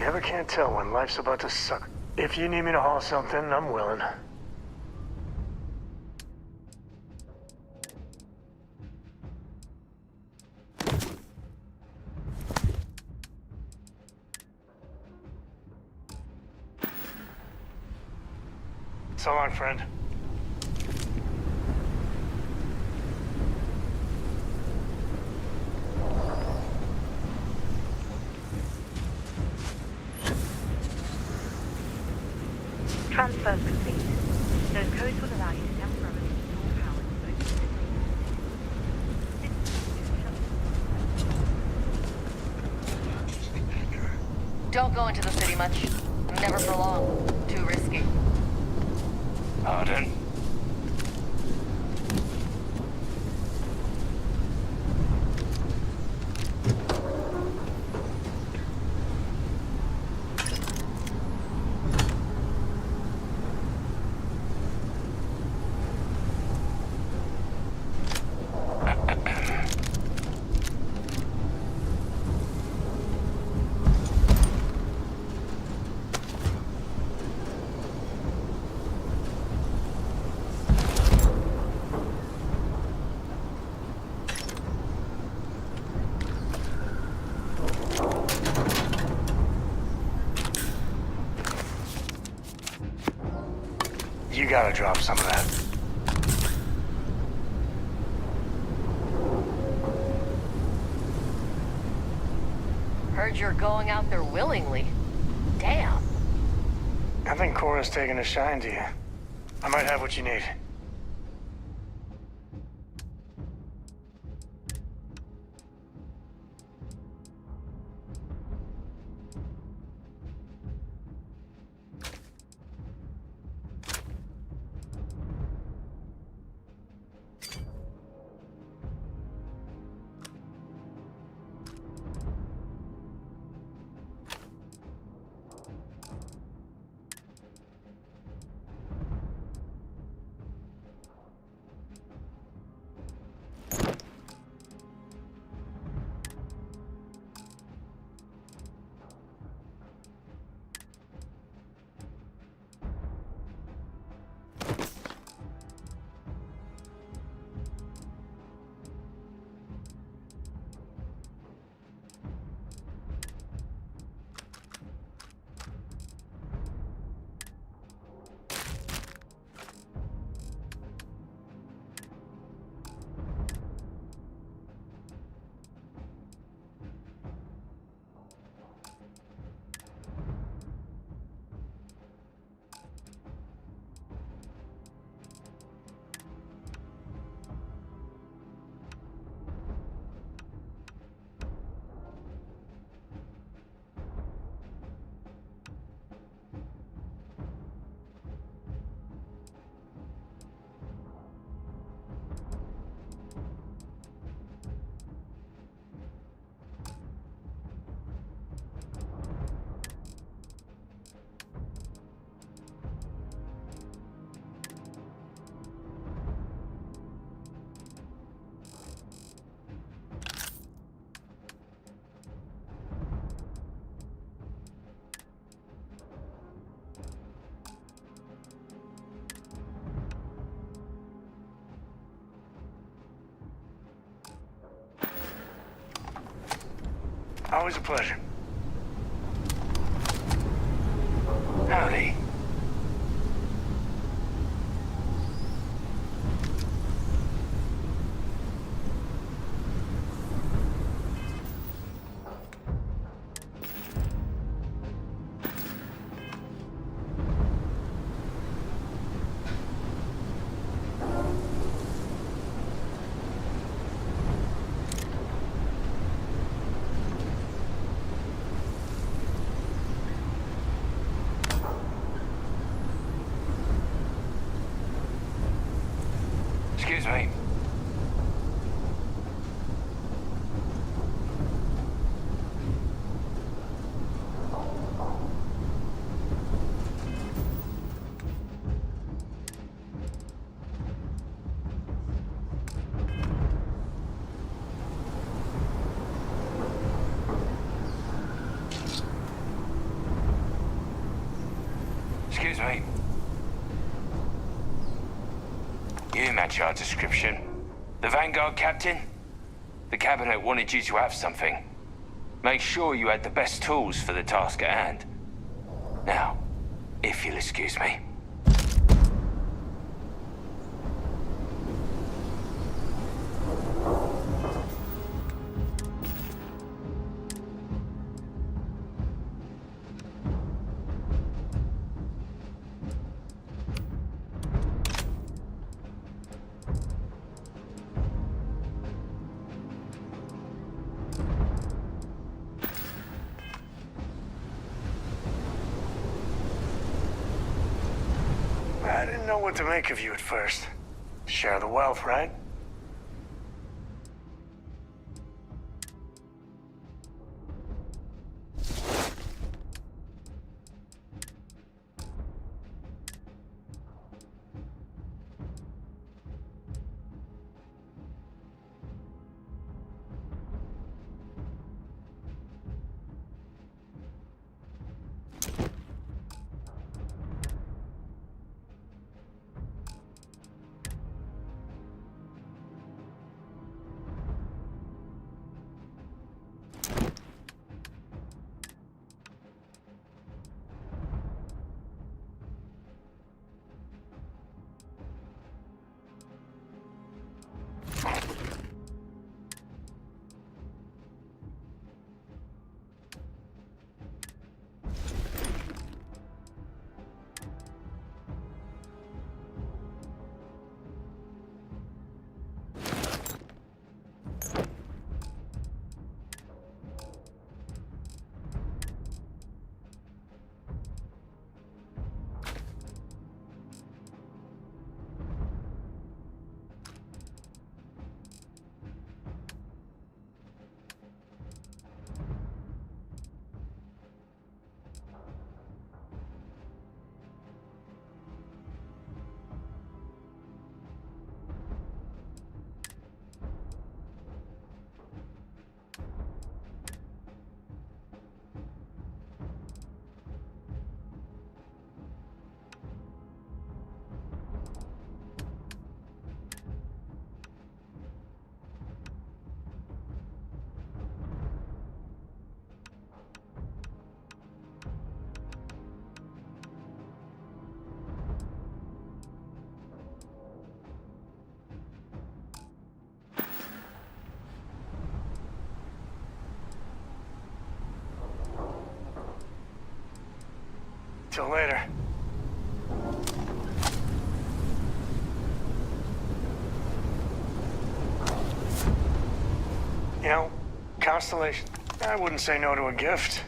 never can tell when life's about to suck. If you need me to haul something, I'm willing. So long, friend. Transfers complete. Those codes will allow you to temporarily restore power to both the Don't go into the city much. Never for long. Too risky. Pardon? You gotta drop some of that. Heard you're going out there willingly. Damn. I think Cora's taking a shine to you. I might have what you need. Always a pleasure. Howdy. match our description. The Vanguard captain? The Cabinet wanted you to have something. Make sure you had the best tools for the task at hand. Now, if you'll excuse me. I didn't know what to make of you at first. Share the wealth, right? Till later. You know, Constellation, I wouldn't say no to a gift.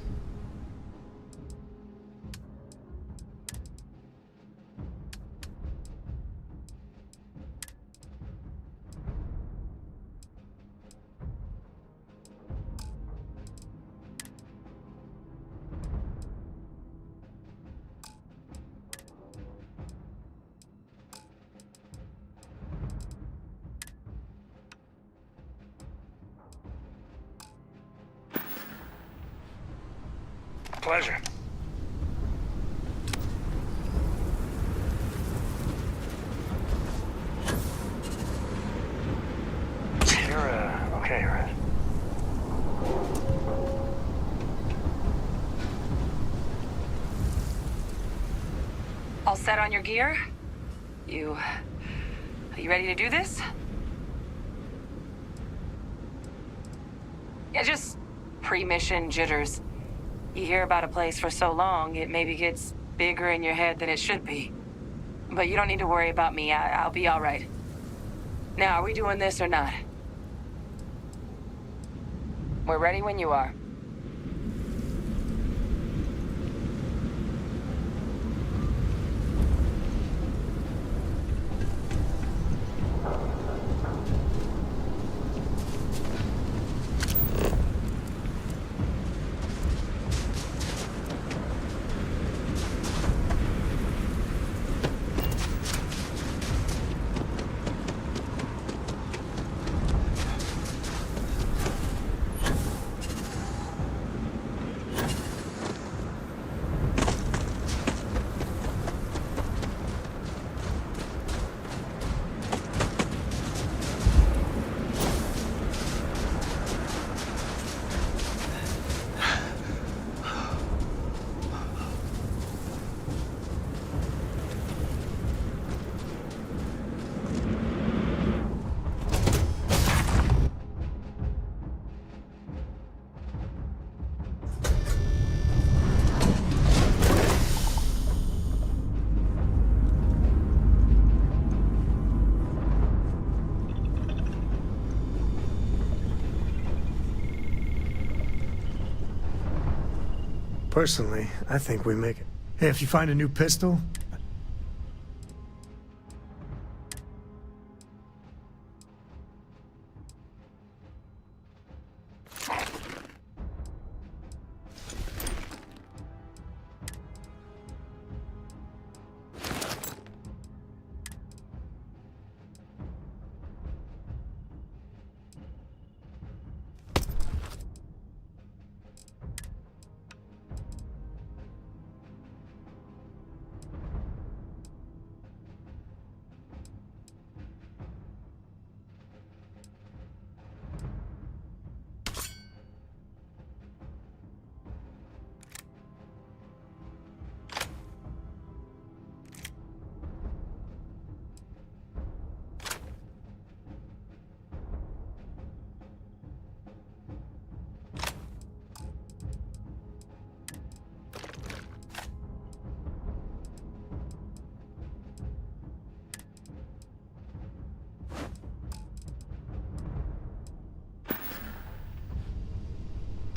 Pleasure. You're, okay, right? All set on your gear? Are you ready to do this? Yeah, just pre-mission jitters. You hear about a place for so long, it maybe gets bigger in your head than it should be. But you don't need to worry about me. I'll be all right. Now, are we doing this or not? We're ready when you are. Personally, I think we make it. Hey, if you find a new pistol,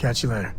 catch you later.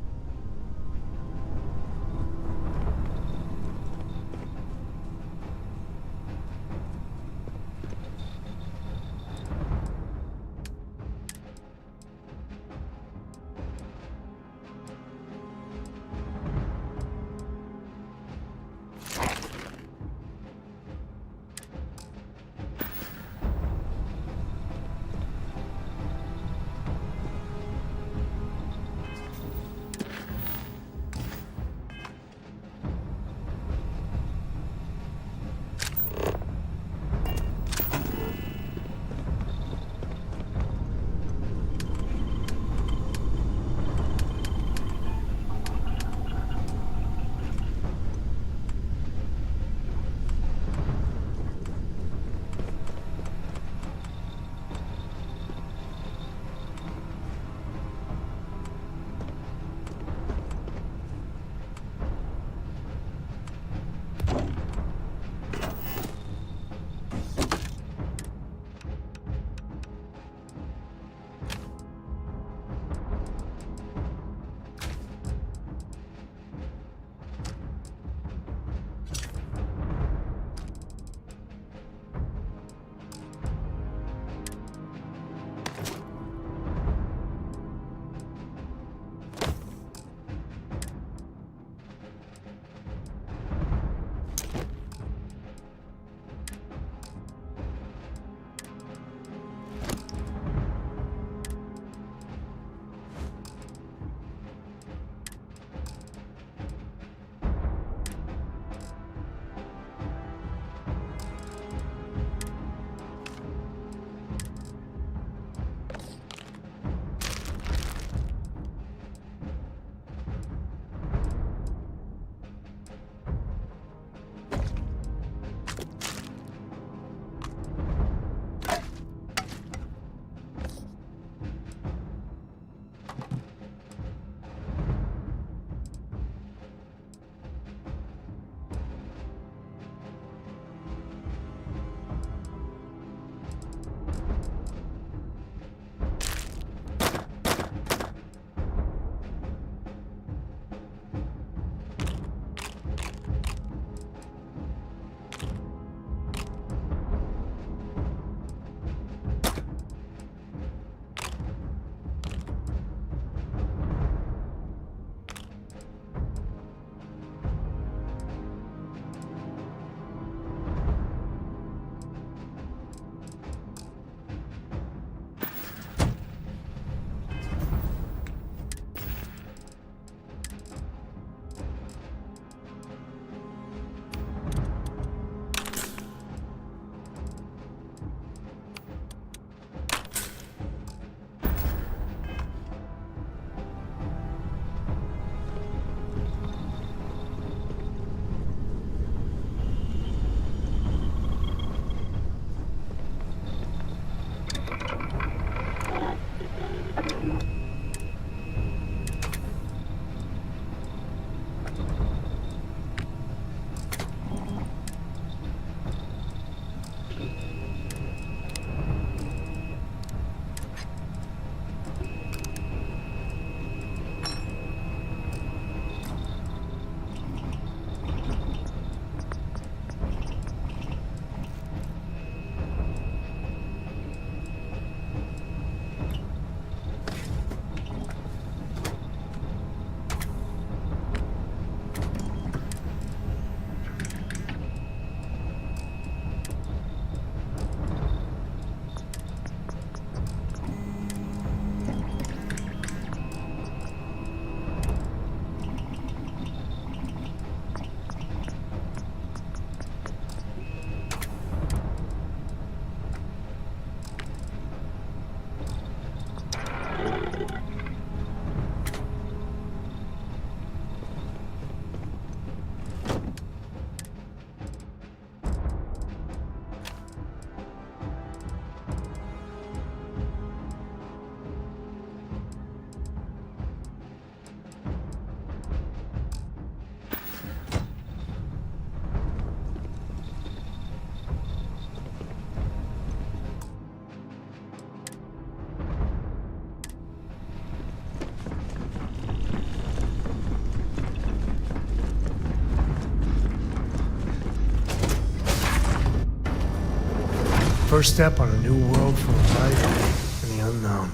first step on a new world full of life and the unknown.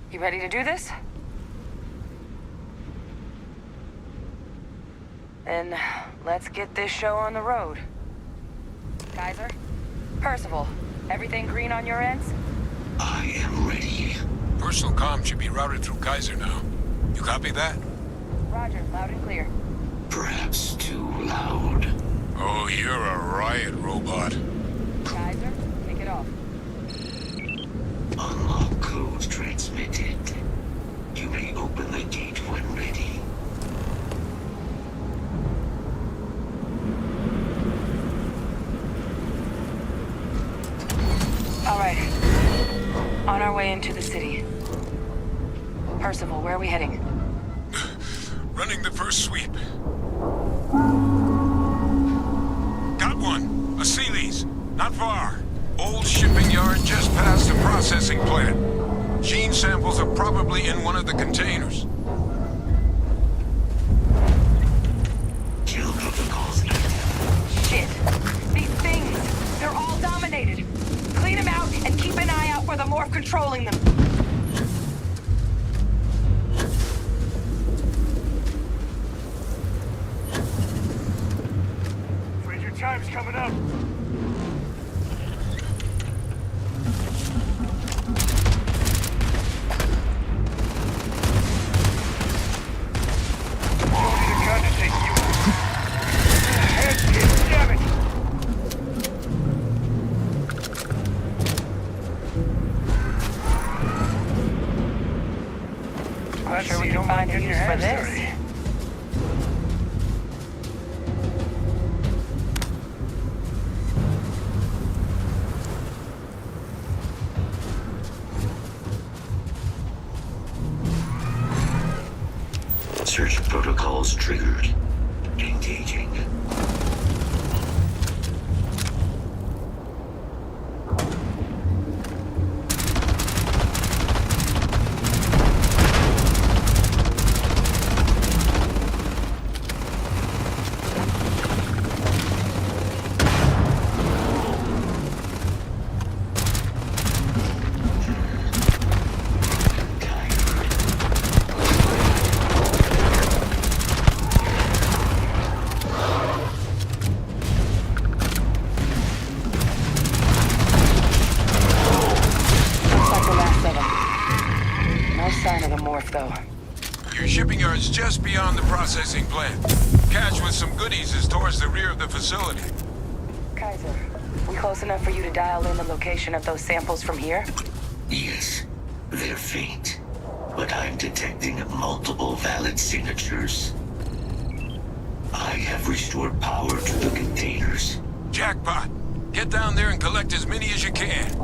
You ready to do this? Then let's get this show on the road. Kaiser? Percival, everything green on your ends? I am ready. Personal comm should be routed through Kaiser now. You copy that? Roger, loud and clear. Perhaps too loud. Oh, you're a riot robot. Kaiser, kick it off. Unlock code transmitted. You may open the gate when ready. All right. On our way into the city. Percival, where are we heading? Running the first sweep. Got one. A Sealy's. Not far. Old shipping yard just past the processing plant. Gene samples are probably in one of the containers. Kill protocols active. Shit. These things, they're all dominated. Clean them out and keep an eye out for the morph controlling them. Afraid your time's coming up. I'm sure we can find a use for this. Search protocols triggered. Engaging. Though. Your shipping yard's just beyond the processing plant. Cache with some goodies is towards the rear of the facility. Kaiser, we close enough for you to dial in the location of those samples from here? Yes, they're faint, but I'm detecting multiple valid signatures. I have restored power to the containers. Jackpot! Get down there and collect as many as you can.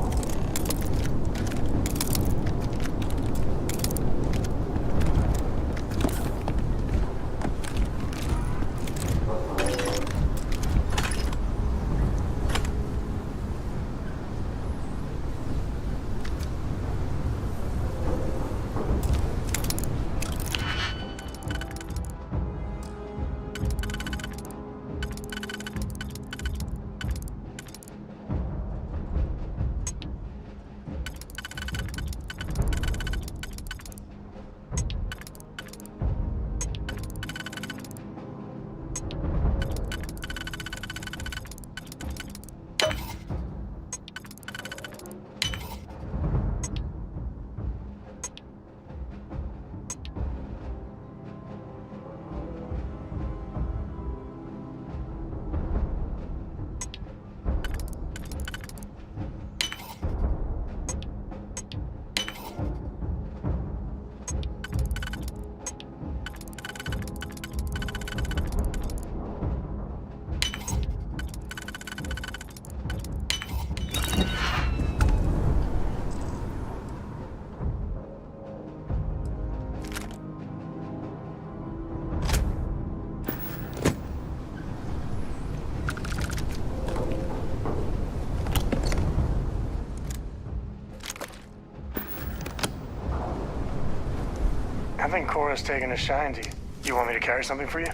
I think Cora's taking a shine to you. You want me to carry something for you?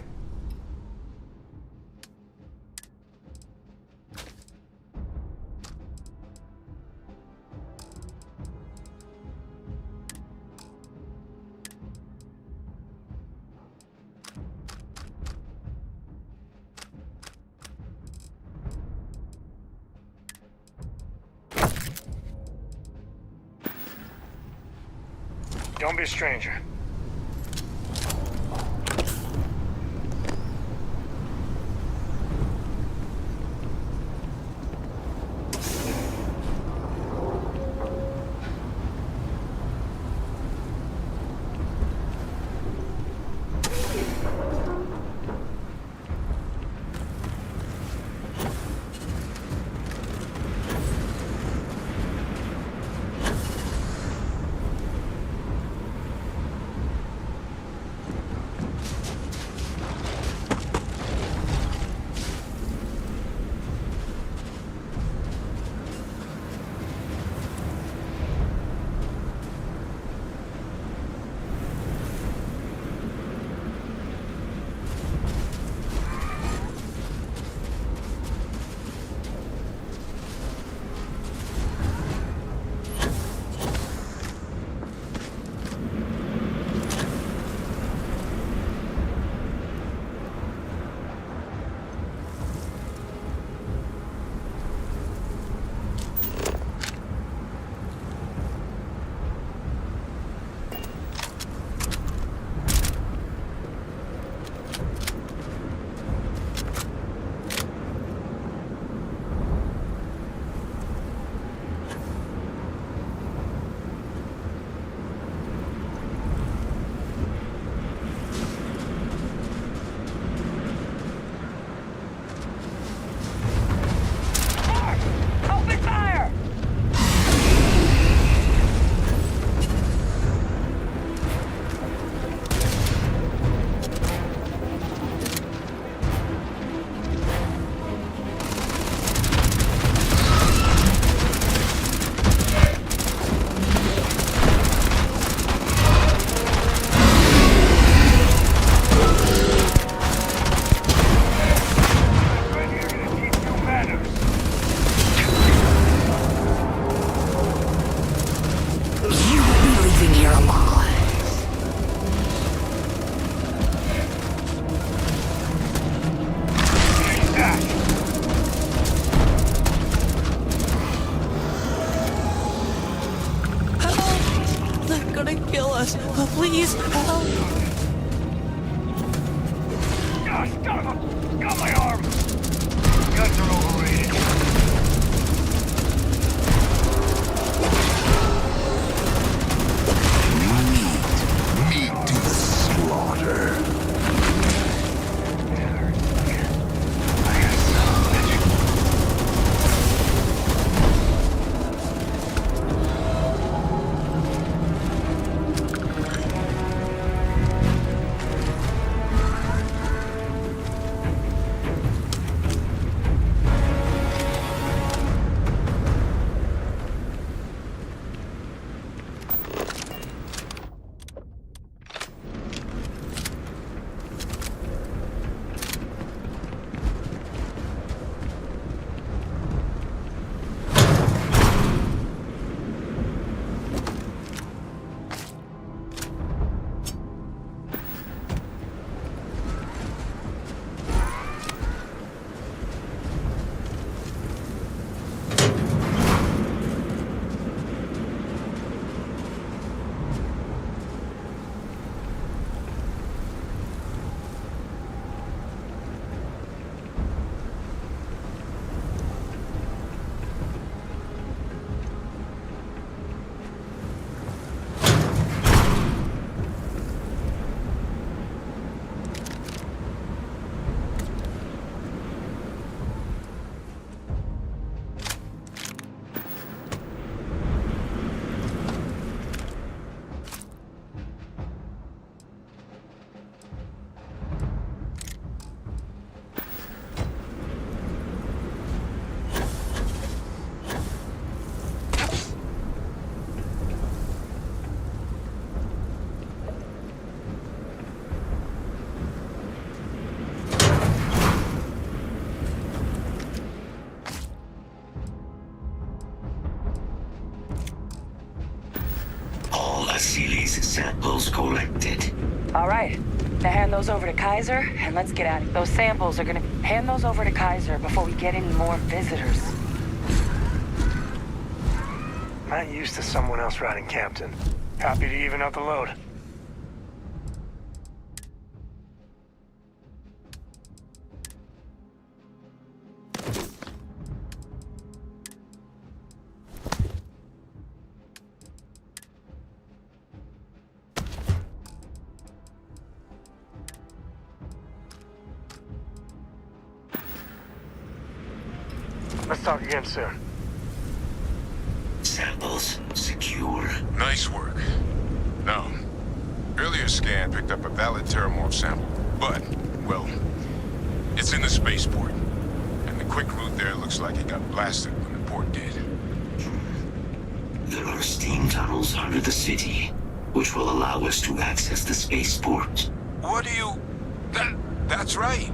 Don't be a stranger. Open fire! Right here, gonna teach you manners. You will be leaving here alive. Take that. Help! They're gonna kill us. Please, help! Gosh, son of a... Got my arm! Guns are overrated. Meat to the slaughter. these samples collected. All right. Now hand those over to Kaiser, and let's get out of here. Those samples are gonna... Hand those over to Kaiser before we get any more visitors. Not used to someone else riding captain. Happy to even out the load. Let's talk again soon. Samples secure. Nice work. No. Earlier scan picked up a valid Terramorph sample, but, well, it's in the spaceport. And the quick route there looks like it got blasted when the port did. There are steam tunnels under the city, which will allow us to access the spaceport. What do you... That's right.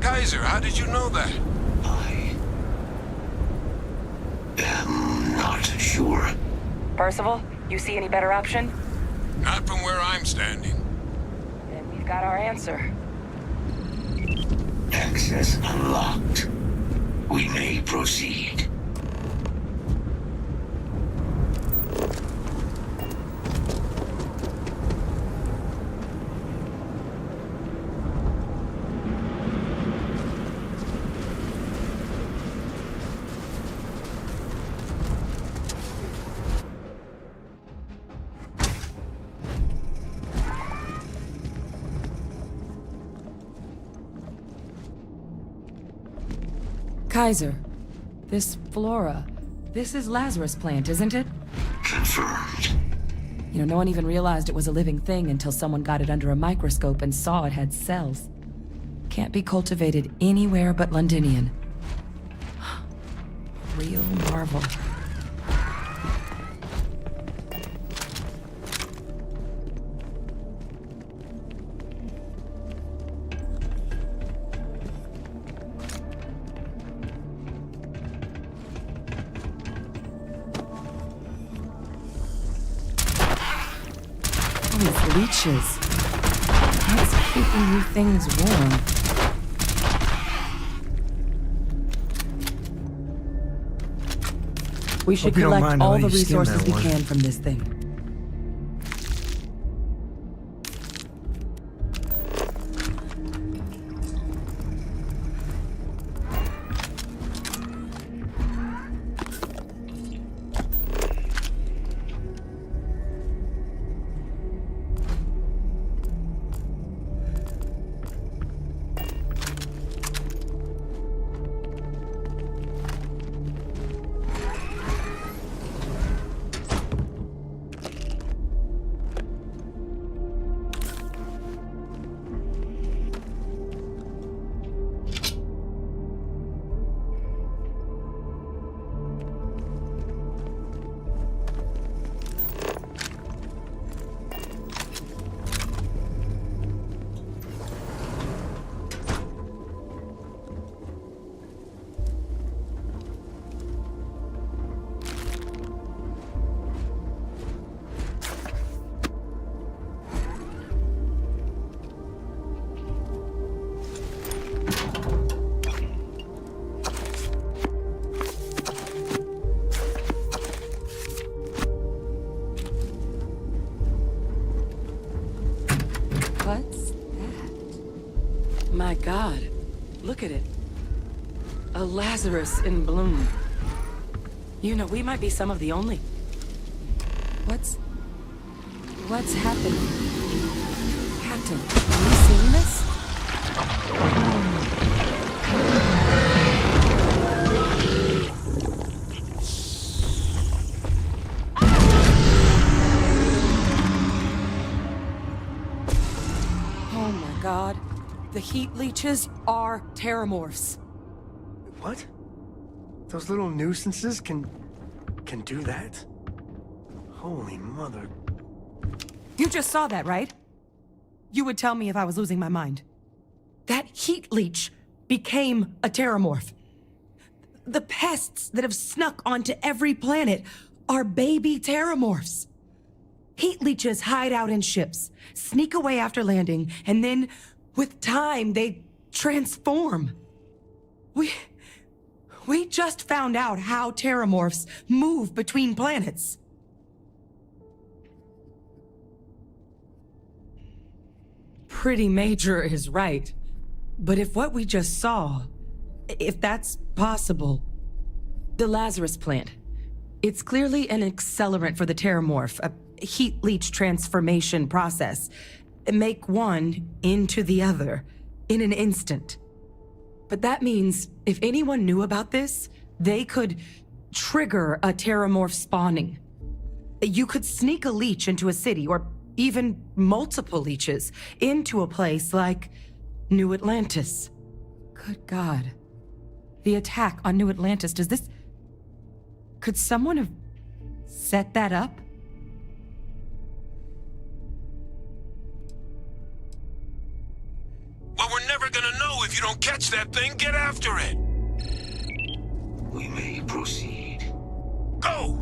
Kaiser, how did you know that? I am not sure. Percival, you see any better option? Not from where I'm standing. Then we've got our answer. Access unlocked. We may proceed. Kaiser, this flora, this is Lazarus plant, isn't it? Confirmed. You know, no one even realized it was a living thing until someone got it under a microscope and saw it had cells. Can't be cultivated anywhere but Londinian. Real marvel. These leeches. What's keeping you things warm? We should Hope you don't collect mind all how the you skin resources that we one. can from this thing. What's that? My God, look at it. A Lazarus in bloom. You know, we might be some of the only... What's happening? Captain, are you seeing this? Oh my God. The heat leeches are terramorphs. What? Those little nuisances can do that? Holy mother. You just saw that, right? You would tell me if I was losing my mind. That heat leech became a terramorph. The pests that have snuck onto every planet are baby terramorphs. Heat leeches hide out in ships, sneak away after landing, and then, with time, they transform. We just found out how terramorphs move between planets. Pretty major is right. But if what we just saw, if that's possible, the Lazarus plant, it's clearly an accelerant for the terramorph, a heat leech transformation process. Make one into the other in an instant. But that means if anyone knew about this, they could trigger a terramorph spawning. You could sneak a leech into a city, or even multiple leeches, into a place like New Atlantis. Good God. The attack on New Atlantis, could someone have set that up? Well, we're never gonna know if you don't catch that thing. Get after it. We may proceed. Go!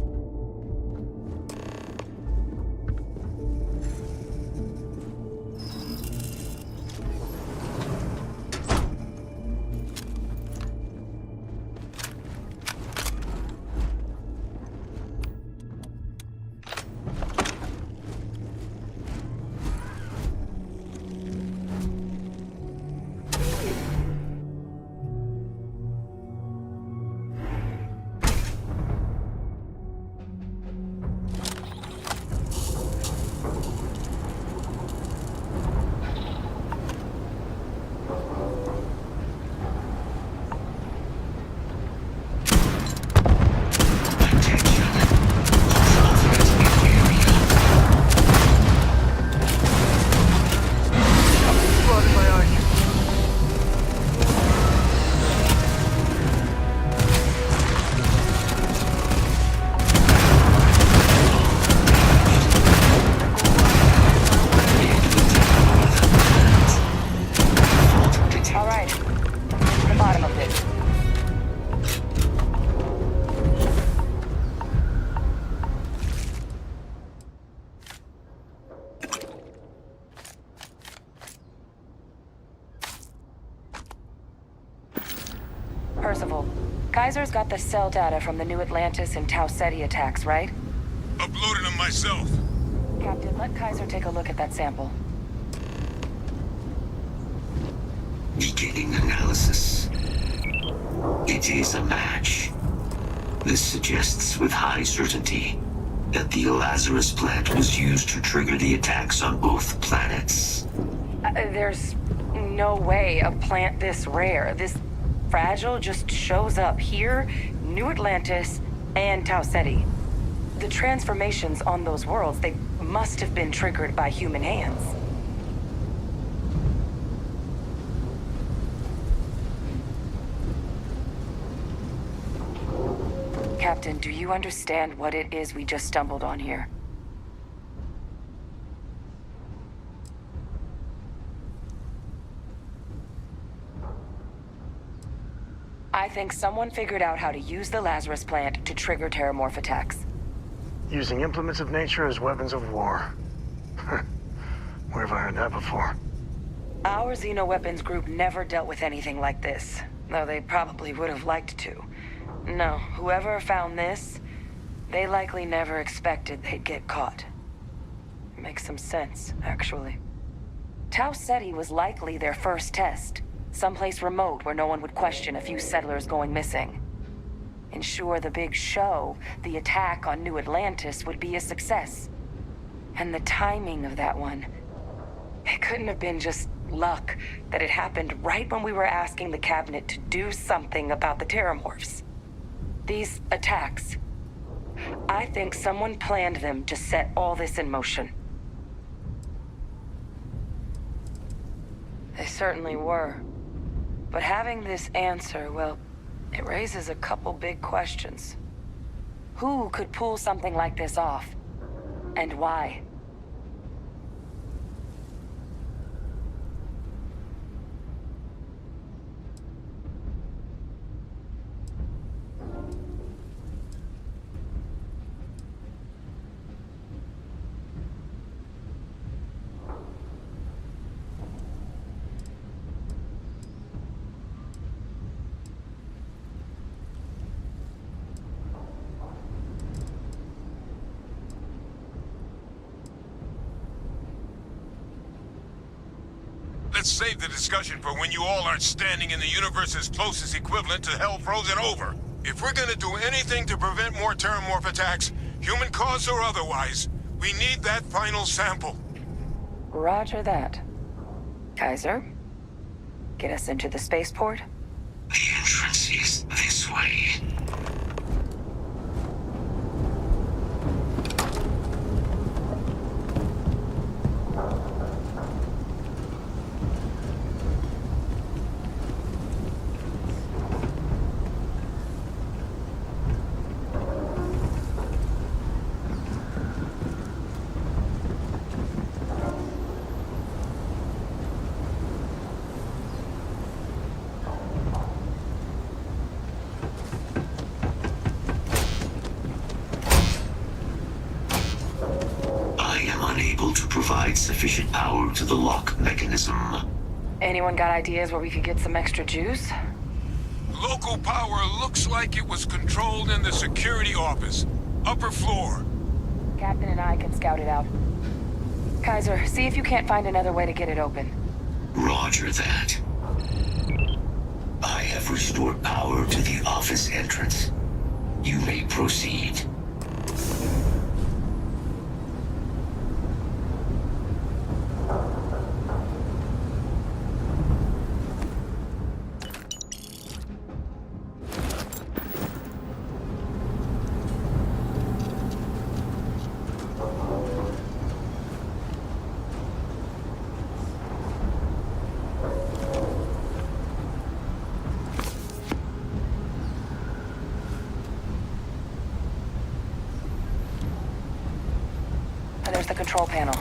Percival, Kaiser's got the cell data from the New Atlantis and Tau Ceti attacks, right? Uploaded them myself. Captain, let Kaiser take a look at that sample. Beginning analysis. It is a match. This suggests with high certainty that the Lazarus plant was used to trigger the attacks on both planets. There's no way a plant this rare, this fragile, just shows up here, New Atlantis, and Tau Ceti. The transformations on those worlds, they must have been triggered by human hands. Captain, do you understand what it is we just stumbled on here? I think someone figured out how to use the Lazarus plant to trigger terramorph attacks. Using implements of nature as weapons of war. Where have I heard that before? Our Xenoweapons group never dealt with anything like this, though they probably would have liked to. No, whoever found this, they likely never expected they'd get caught. Makes some sense, actually. Tau Ceti was likely their first test. Someplace remote where no one would question a few settlers going missing. Ensure the big show, the attack on New Atlantis, would be a success. And the timing of that one, it couldn't have been just luck that it happened right when we were asking the cabinet to do something about the terramorphs. These attacks, I think someone planned them to set all this in motion. They certainly were. But having this answer, well, it raises a couple big questions. Who could pull something like this off? And why? Let's save the discussion for when you all aren't standing in the universe's closest equivalent to hell frozen over. If we're gonna do anything to prevent more Terramorph attacks, human cause or otherwise, we need that final sample. Roger that. Kaiser, get us into the spaceport? The entrance is this way. Unable to provide sufficient power to the lock mechanism. Anyone got ideas where we could get some extra juice? Local power looks like it was controlled in the security office. Upper floor. Captain and I can scout it out. Kaiser, see if you can't find another way to get it open. Roger that. I have restored power to the office entrance. You may proceed. There's the control panel.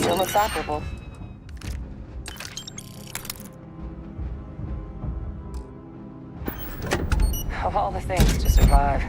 Still looks operable. Of all the things to survive.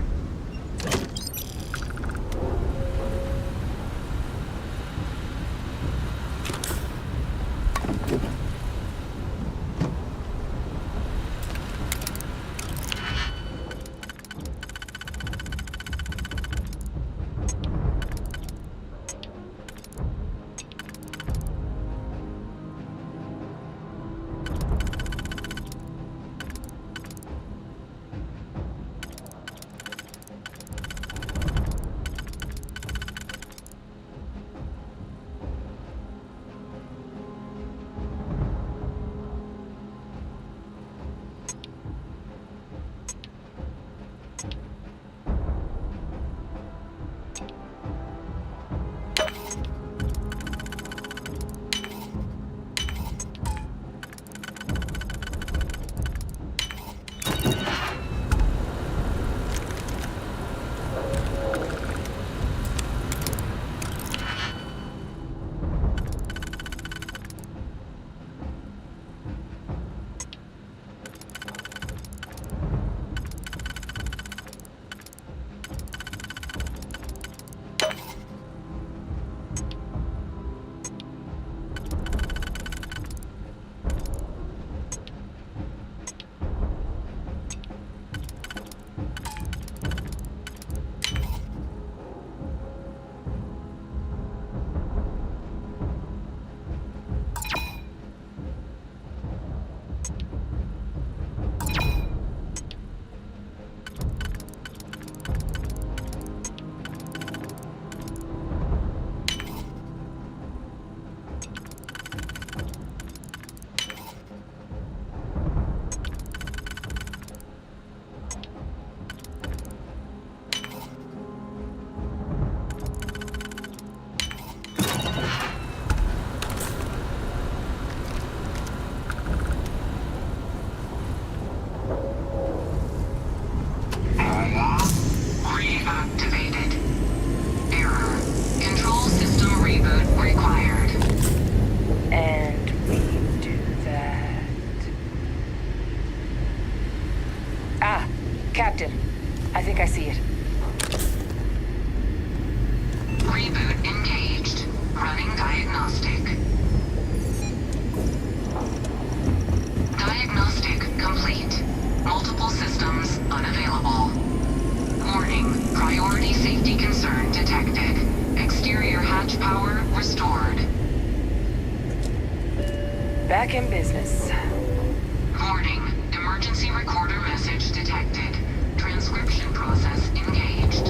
Captain, I think I see it. Reboot engaged. Running diagnostic. Diagnostic complete. Multiple systems unavailable. Warning, priority safety concern detected. Exterior hatch power restored. Back in business. Warning, emergency recorder message detected. Transcription process engaged.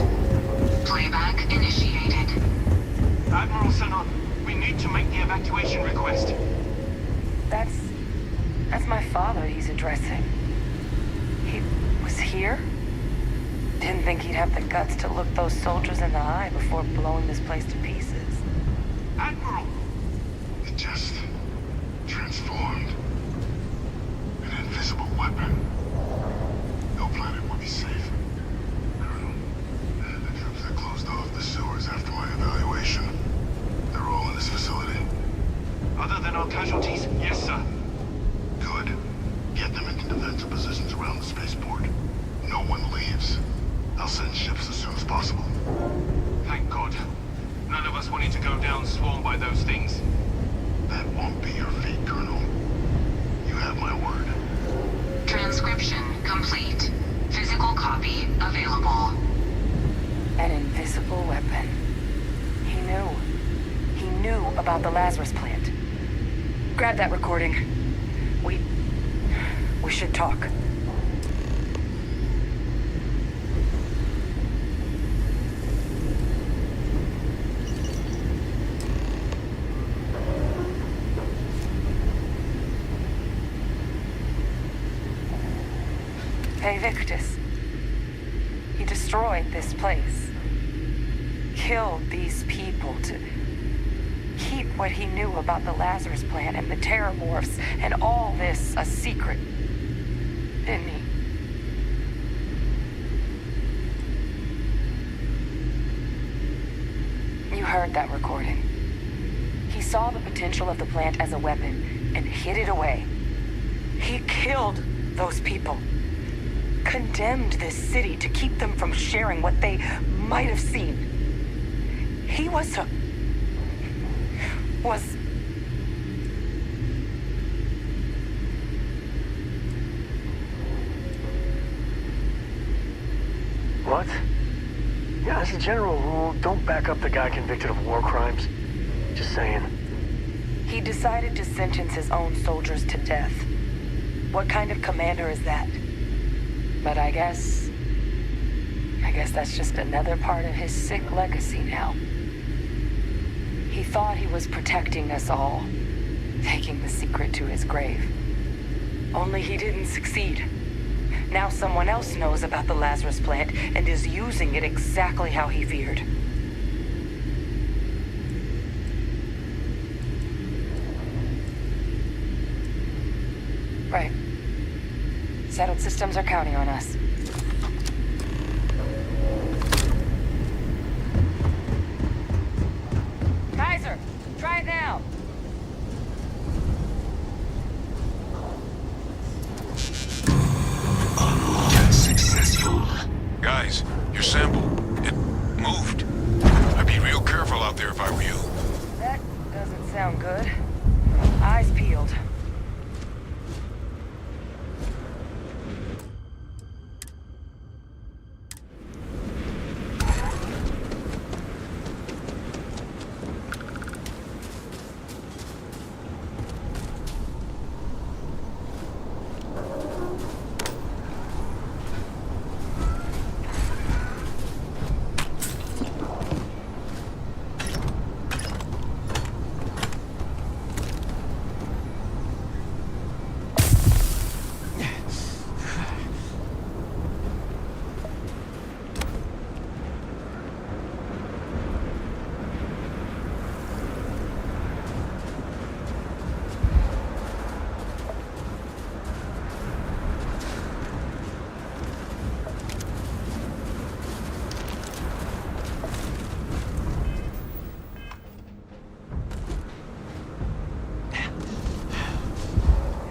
Playback initiated. Admiral Sanon, we need to make the evacuation request. That's my father he's addressing. He was here? Didn't think he'd have the guts to look those soldiers in the eye before blowing this place to pieces. Admiral! It just transformed. An invisible weapon. No planet would be safe. Colonel, the troops that closed off the sewers after my evaluation. They're all in this facility. Other than our casualties, yes, sir. Good. Get them into defensive positions around the spaceport. No one leaves. I'll send ships as soon as possible. Thank God. None of us wanted to go down swarmed by those things. That won't be your fate, Colonel. You have my word. Transcription complete. Physical copy available. An invisible weapon. He knew. He knew about the Lazarus plant. Grab that recording. We should talk. Hey, Victus. He destroyed this place. Killed these people to keep what he knew about the Lazarus plant and the Terramorphs and all this a secret. Didn't he? You heard that recording. He saw the potential of the plant as a weapon and hid it away. He killed those people. Condemned this city to keep them from sharing what they might have seen. He was What? Yeah, as a general rule, don't back up the guy convicted of war crimes. Just saying. He decided to sentence his own soldiers to death. What kind of commander is that? But I guess that's just another part of his sick legacy now. He thought he was protecting us all, taking the secret to his grave. Only he didn't succeed. Now someone else knows about the Lazarus plant and is using it exactly how he feared. Right. Settled systems are counting on us. Kaiser, try it now. Successful. Guys, your sample, it moved. I'd be real careful out there if I were you. That doesn't sound good. Eyes peeled.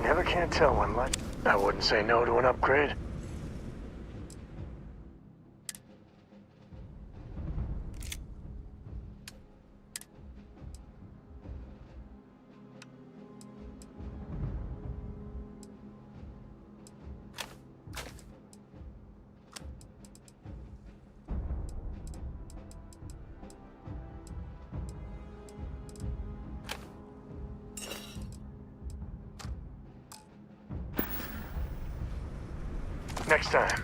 Never can tell when I wouldn't say no to an upgrade. Next time.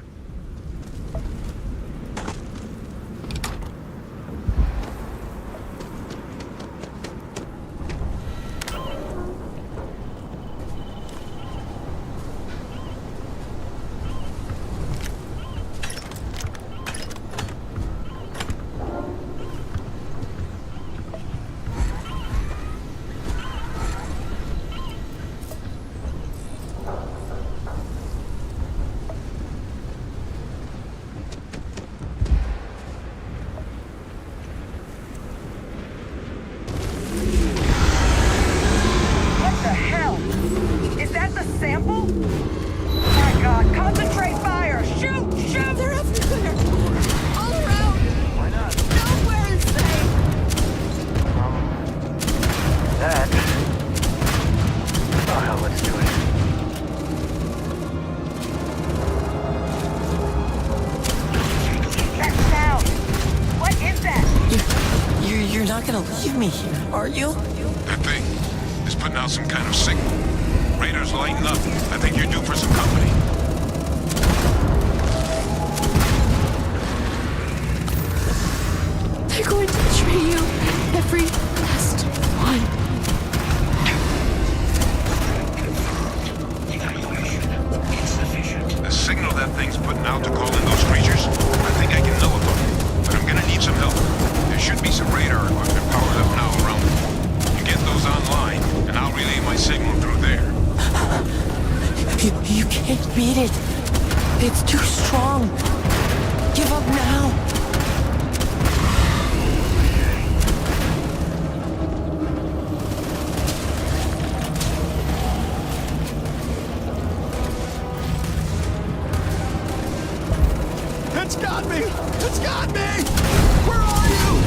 You're not gonna leave me here, are you? That thing is putting out some kind of signal. Raiders lighten up. I think you're due for some company. They're going to betray you. Every last one. The signal that thing's putting out to call in those creatures, I think I can nullify it. But I'm gonna need some help. There should be some radar equipment powered up now around it. You get those online, and I'll relay my signal through there. You can't beat it. It's too strong. Give up now. It's got me! It's got me! Where are you?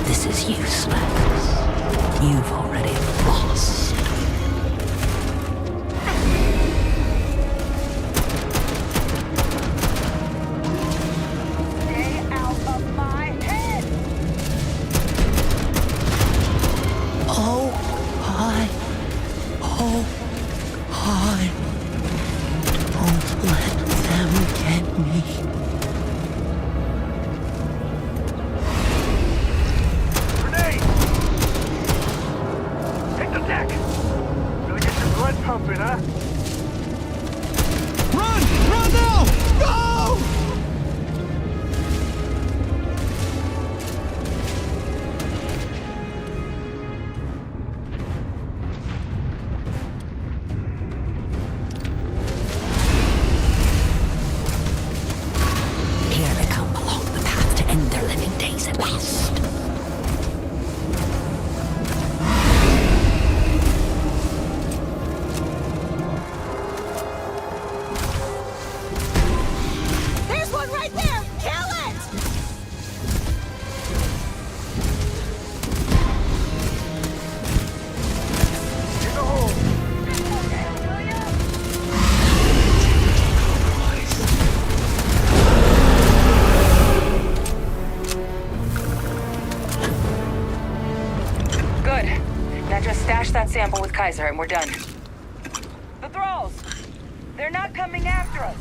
This is useless. You've already lost. Stay out of my head! Oh, hi. Oh, hi. Don't let them get me. Pumping, huh? Run! Run now! Go! Here they come along the path to end their living days at last. Stash that sample with Kaiser and we're done. The thralls! They're not coming after us.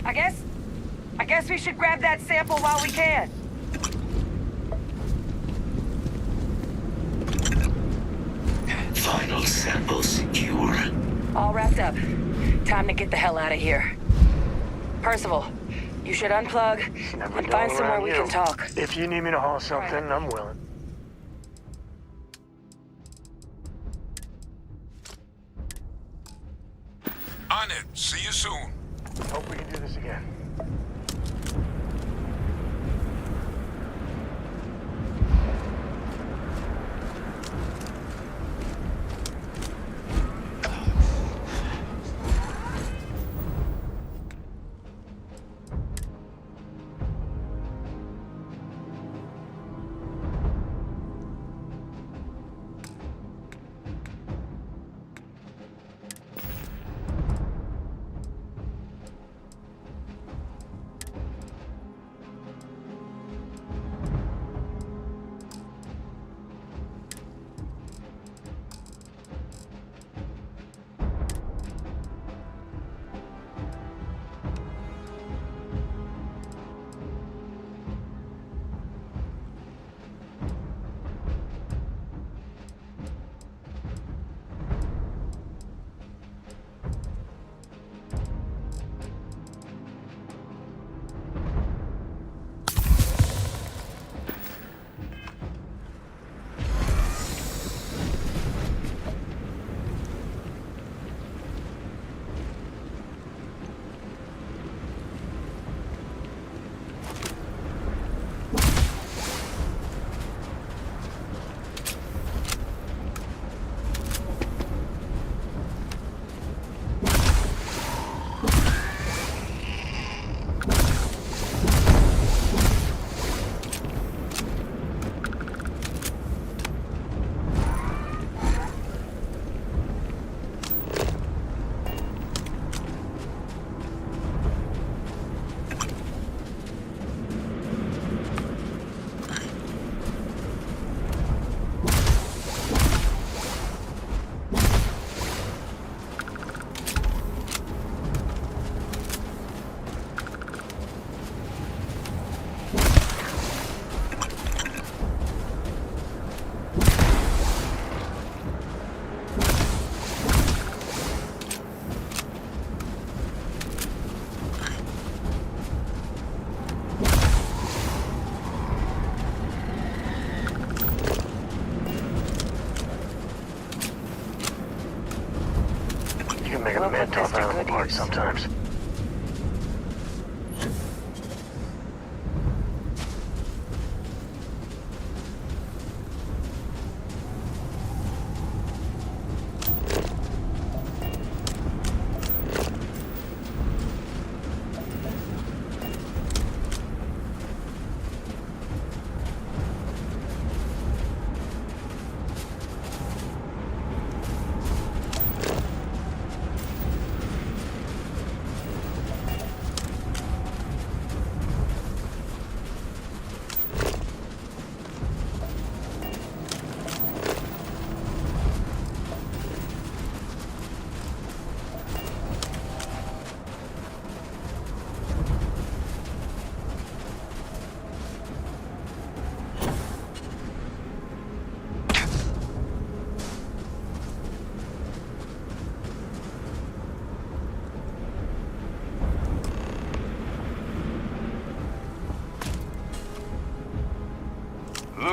I guess we should grab that sample while we can. Final sample secure. All wrapped up. Time to get the hell out of here. Percival, you should unplug and find somewhere we can talk. If you need me to haul something, I'm willing. On it. See you soon. Hope we can do this again.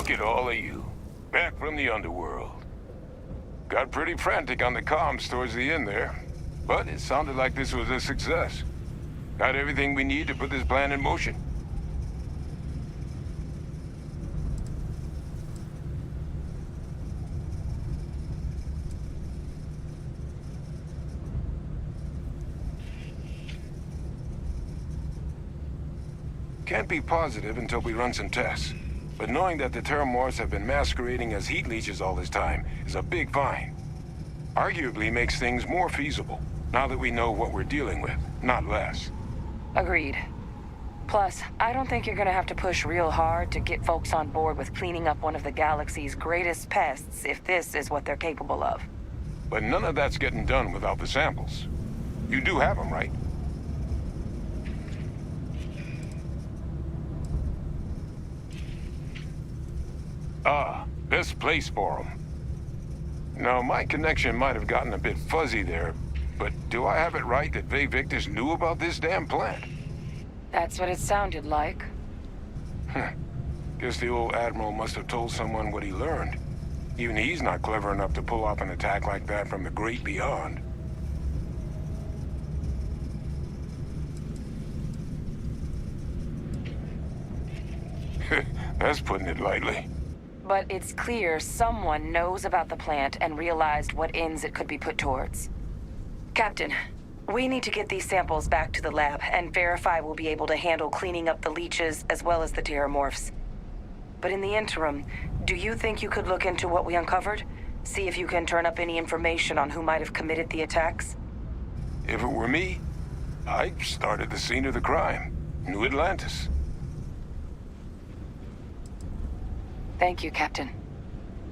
Look at all of you. Back from the underworld. Got pretty frantic on the comms towards the end there. But it sounded like this was a success. Got everything we need to put this plan in motion. Can't be positive until we run some tests. But knowing that the Terramorphs have been masquerading as heat leeches all this time is a big find. Arguably makes things more feasible, now that we know what we're dealing with, not less. Agreed. Plus, I don't think you're gonna have to push real hard to get folks on board with cleaning up one of the galaxy's greatest pests if this is what they're capable of. But none of that's getting done without the samples. You do have them, right? Ah, this place for them. Now, my connection might have gotten a bit fuzzy there, but do I have it right that Vay Victus knew about this damn plant? That's what it sounded like. Guess the old Admiral must have told someone what he learned. Even he's not clever enough to pull off an attack like that from the great beyond. That's putting it lightly. But it's clear someone knows about the plant and realized what ends it could be put towards. Captain, we need to get these samples back to the lab and verify we'll be able to handle cleaning up the leeches as well as the Terramorphs. But in the interim, do you think you could look into what we uncovered? See if you can turn up any information on who might have committed the attacks? If it were me, I'd start at the scene of the crime, New Atlantis. Thank you, Captain.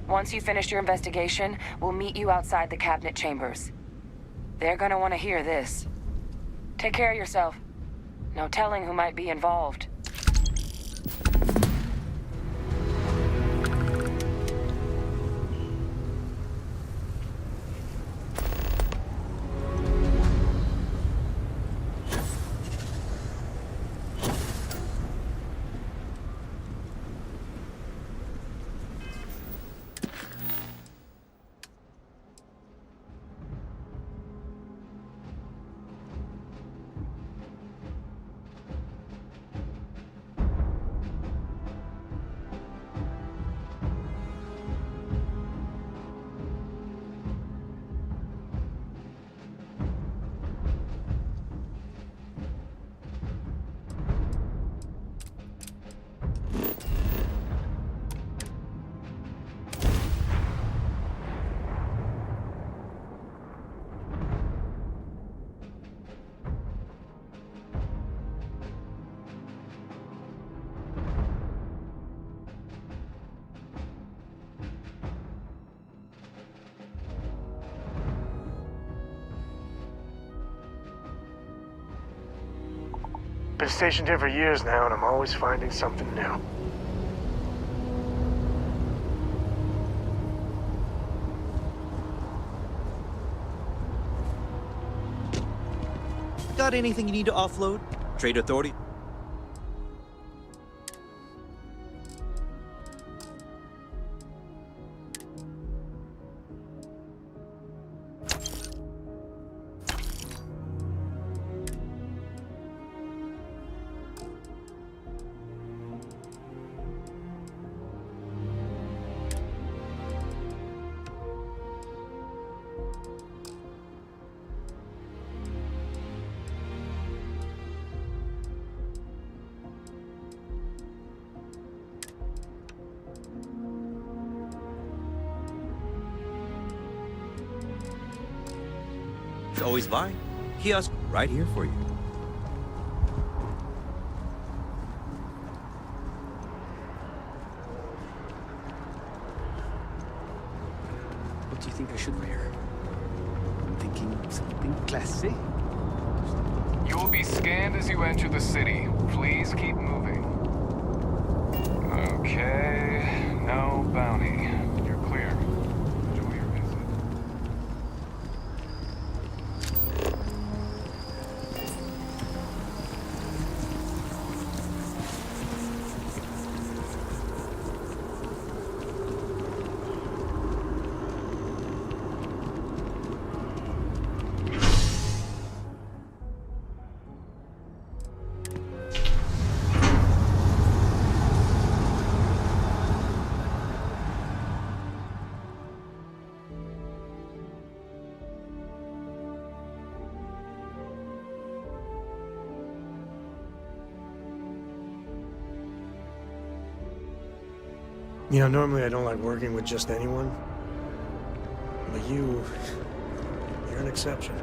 Once you finish your investigation, we'll meet you outside the cabinet chambers. They're gonna want to hear this. Take care of yourself. No telling who might be involved. Been stationed here for years now, and I'm always finding something new. Got anything you need to offload? Trade Authority? Always buy. Kiosk right here for you. What do you think I should wear? I'm thinking something classy. You will be scanned as you enter the city. Please keep moving. Okay, no bounty. You're clear. Enjoy your visit. You know, normally I don't like working with just anyone. But you're an exception.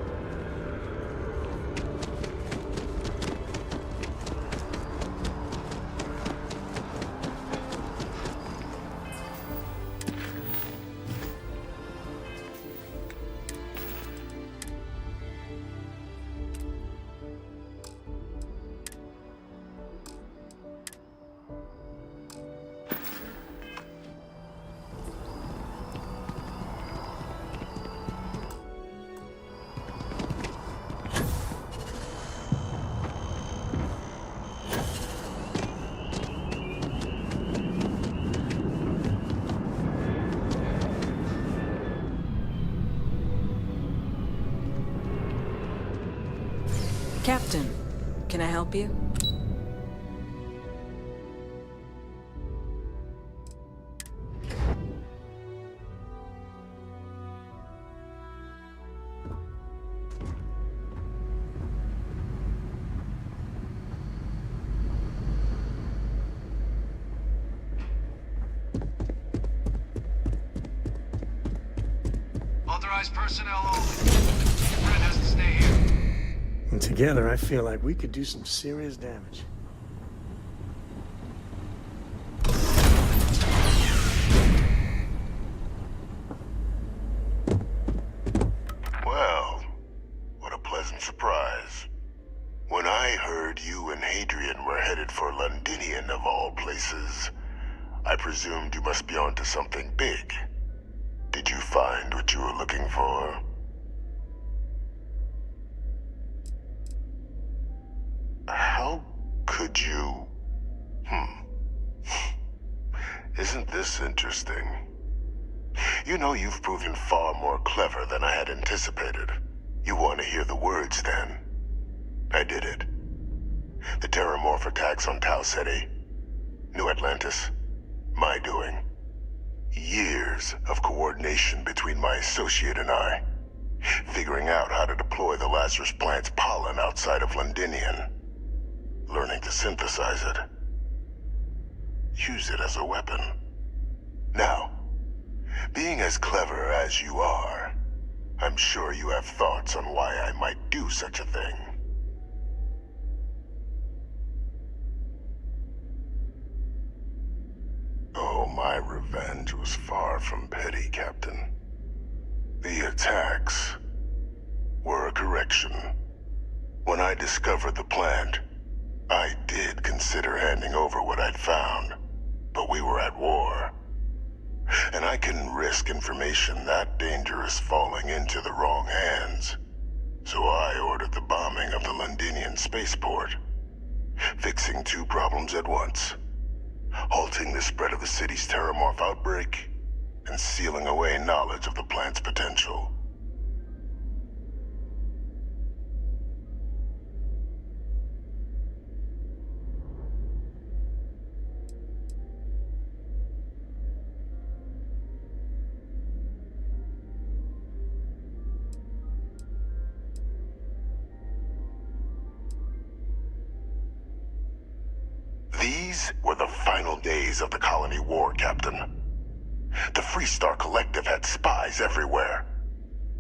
Captain, can I help you? Authorized personnel only. Fred has to stay here. And together, I feel like we could do some serious damage. Well, what a pleasant surprise. When I heard you and Hadrian were headed for Londinian of all places, I presumed you must be onto something big. Did you find what you were looking for? How could you... Isn't this interesting? You know, you've proven far more clever than I had anticipated. You want to hear the words, then? I did it. The Terramorph attacks on Tau Ceti. New Atlantis. My doing. Years of coordination between my associate and I. Figuring out how to deploy the Lazarus plant's pollen outside of Londinian. Learning to synthesize it. Use it as a weapon. Now, being as clever as you are, I'm sure you have thoughts on why I might do such a thing. Oh, my revenge was far from petty, Captain. The attacks were a correction. When I discovered the plant, I did consider handing over what I'd found, but we were at war. And I couldn't risk information that dangerous falling into the wrong hands. So I ordered the bombing of the Londinian spaceport, fixing two problems at once. Halting the spread of the city's Terramorph outbreak, and sealing away knowledge of the plant's potential. These were the final days of the colony war, Captain. The Freestar Collective had spies everywhere.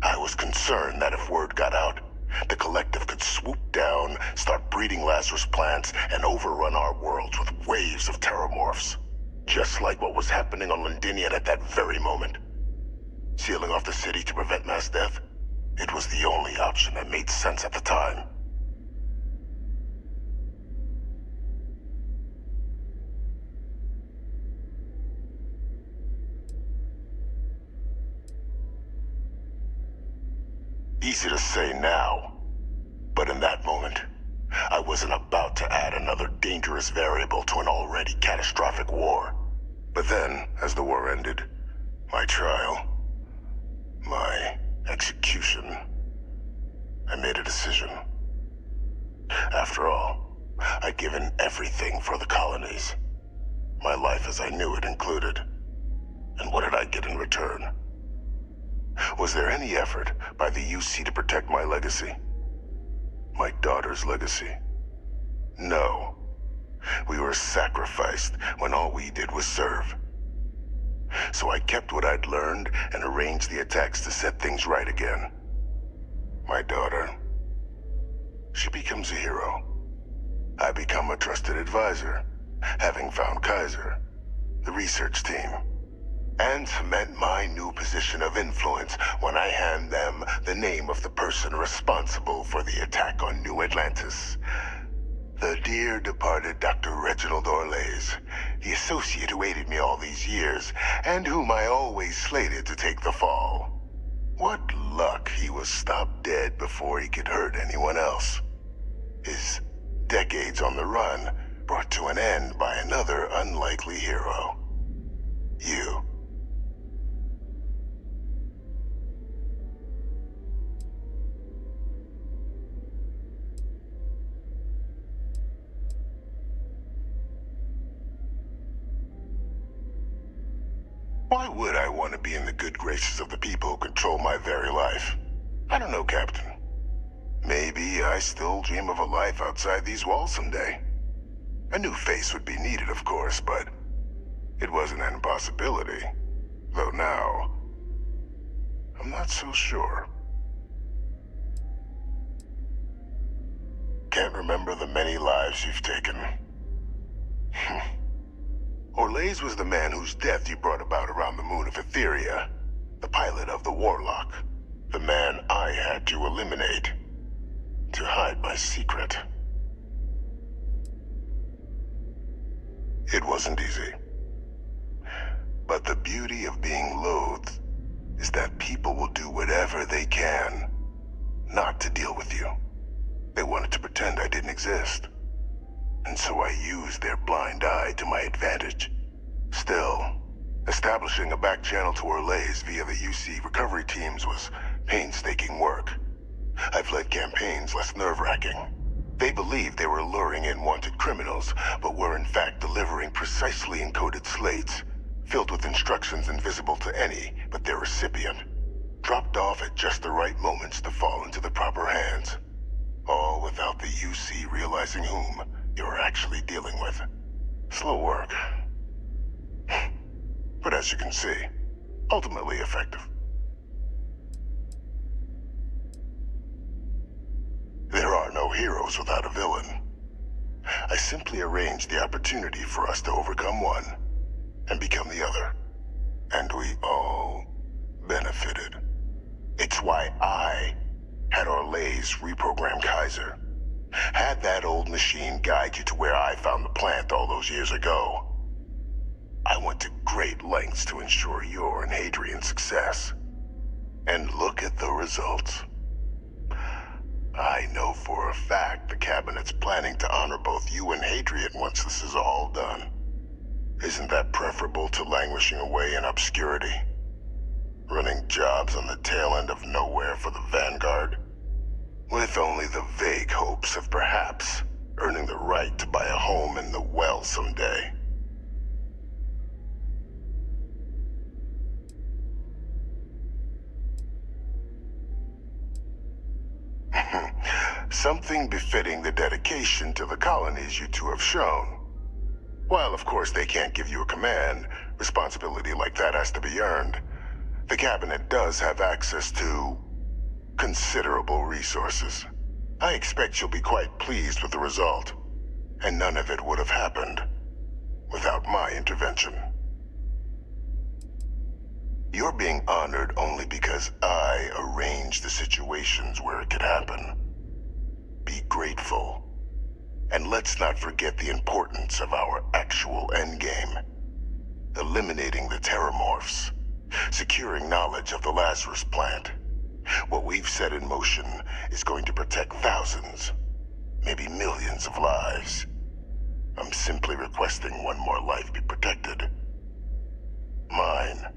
I was concerned that if word got out, the Collective could swoop down, start breeding Lazarus plants, and overrun our worlds with waves of Terramorphs. Just like what was happening on Londinian at that very moment. Sealing off the city to prevent mass death? It was the only option that made sense at the time. Easy to say now, but in that moment, I wasn't about to add another dangerous variable to an already catastrophic war. But then, as the war ended, my trial, my execution, I made a decision. After all, I'd given everything for the colonies. My life as I knew it included. And what did I get in return? Was there any effort by the UC to protect my legacy? My daughter's legacy? No. We were sacrificed when all we did was serve. So I kept what I'd learned and arranged the attacks to set things right again. My daughter, she becomes a hero. I become a trusted advisor, having found Kaiser, the research team, and cement my new position of influence when I hand them the name of the person responsible for the attack on New Atlantis. The dear departed Dr. Reginald Orlays, the associate who aided me all these years, and whom I always slated to take the fall. What luck he was stopped dead before he could hurt anyone else. His decades on the run brought to an end by another unlikely hero. You. Why would I want to be in the good graces of the people who control my very life? I don't know, Captain. Maybe I still dream of a life outside these walls someday. A new face would be needed, of course, but it wasn't an impossibility. Though now, I'm not so sure. Can't remember the many lives you've taken. Orlays was the man whose death you brought about around the moon of Etheria. The pilot of the Warlock. The man I had to eliminate. To hide my secret. It wasn't easy. But the beauty of being loathed is that people will do whatever they can not to deal with you. They wanted to pretend I didn't exist. And so I used their blind eye to my advantage. Still, establishing a back channel to Orlays via the UC recovery teams was painstaking work. I've led campaigns less nerve-wracking. They believed they were luring in wanted criminals, but were in fact delivering precisely encoded slates, filled with instructions invisible to any but their recipient, dropped off at just the right moments to fall into the proper hands. All without the UC realizing whom you were actually dealing with. Slow work. But as you can see, ultimately effective. There are no heroes without a villain. I simply arranged the opportunity for us to overcome one and become the other. And we all benefited. It's why I had Orlays reprogram Kaiser. Had that old machine guide you to where I found the plant all those years ago. I went to great lengths to ensure your and Hadrian's success. And look at the results. I know for a fact the Cabinet's planning to honor both you and Hadrian once this is all done. Isn't that preferable to languishing away in obscurity? Running jobs on the tail end of nowhere for the Vanguard? With only the vague hopes of perhaps earning the right to buy a home in the well someday. Something befitting the dedication to the colonies you two have shown. While of course they can't give you a command, responsibility like that has to be earned. The Cabinet does have access to considerable resources. I expect you'll be quite pleased with the result. And none of it would have happened without my intervention. You're being honored only because I arranged the situations where it could happen. Be grateful. And let's not forget the importance of our actual endgame. Eliminating the Terramorphs. Securing knowledge of the Lazarus plant. What we've set in motion is going to protect thousands, maybe millions of lives. I'm simply requesting one more life be protected. Mine.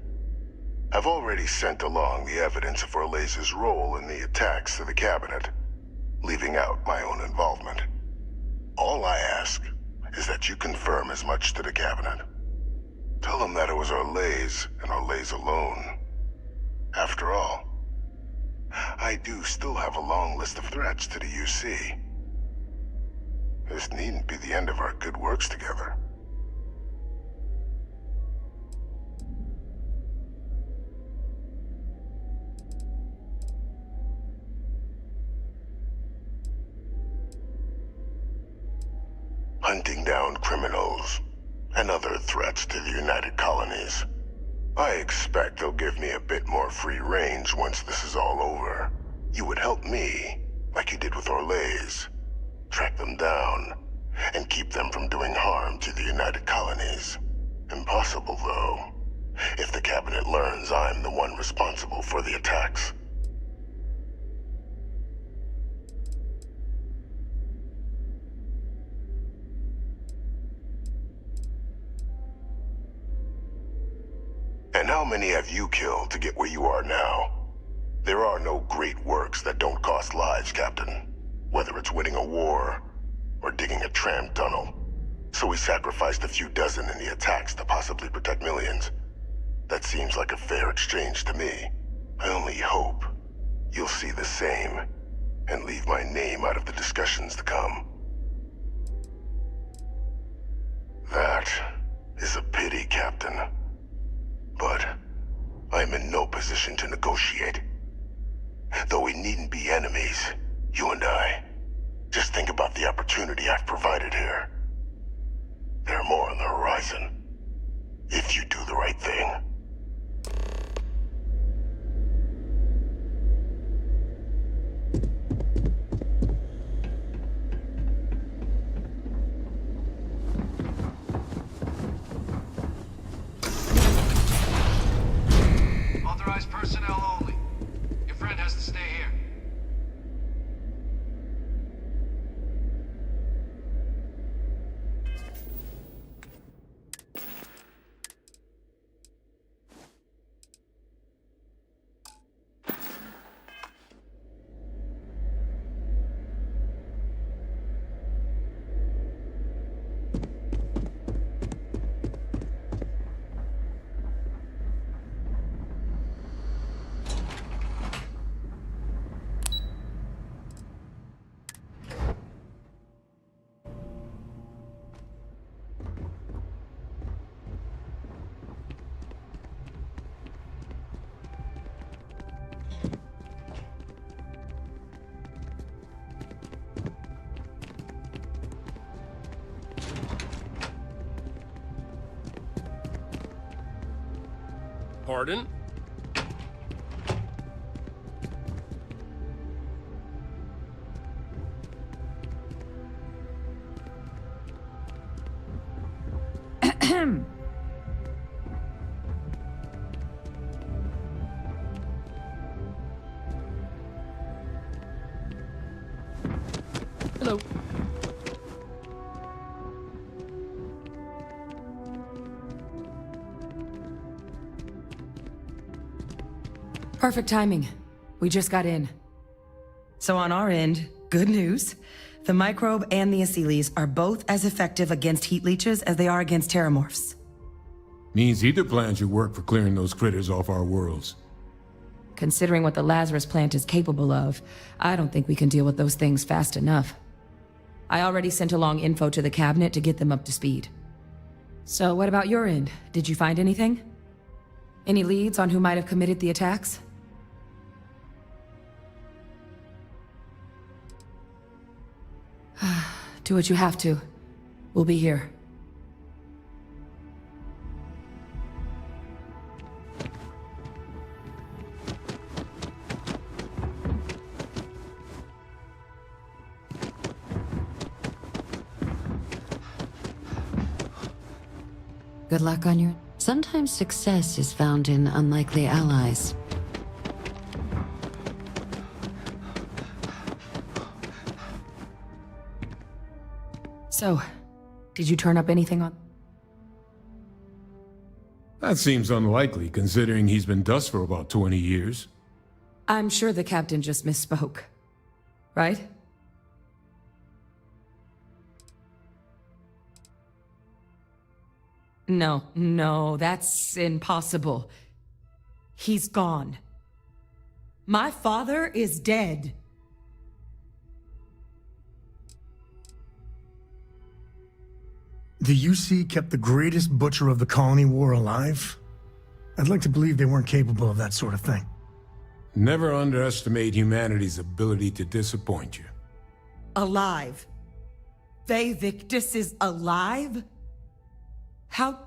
I've already sent along the evidence of Orlays' role in the attacks to the Cabinet, leaving out my own involvement. All I ask is that you confirm as much to the Cabinet. Tell them that it was Orlays and Orlays alone. After all, I do still have a long list of threats to the UC. This needn't be the end of our good works together. hunting down criminals and other threats to the United Colonies. I expect they'll give me a bit more free range once this is all over. You would help me, like you did with Orlays. Track them down, and keep them from doing harm to the United Colonies. Impossible, though, if the Cabinet learns I'm the one responsible for the attacks. And how many have you killed to get where you are now? There are no great works that don't cost lives, Captain. Whether it's winning a war, or digging a tram tunnel. So we sacrificed a few dozen in the attacks to possibly protect millions. That seems like a fair exchange to me. I only hope you'll see the same, and leave my name out of the discussions to come. That is a pity, Captain. But I'm in no position to negotiate. Though we needn't be enemies, you and I. Just think about the opportunity I've provided here. There are more on the horizon, if you do the right thing. Authorized personnel only. Your friend has to stay here. Pardon? Hello. Perfect timing. We just got in. So on our end, good news. The microbe and the Asylees are both as effective against heat leeches as they are against terramorphs. Means either plan should work for clearing those critters off our worlds. Considering what the Lazarus plant is capable of, I don't think we can deal with those things fast enough. I already sent along info to the Cabinet to get them up to speed. So what about your end? Did you find anything? Any leads on who might have committed the attacks? Do what you have to. We'll be here. Good luck on your... Sometimes success is found in unlikely allies. So, did you turn up anything on... That seems unlikely, considering he's been dust for about 20 years. I'm sure the captain just misspoke. Right? No, that's impossible. He's gone. My father is dead. The UC kept the greatest butcher of the colony war alive? I'd like to believe they weren't capable of that sort of thing. Never underestimate humanity's ability to disappoint you. Alive. Faye Victus is alive? How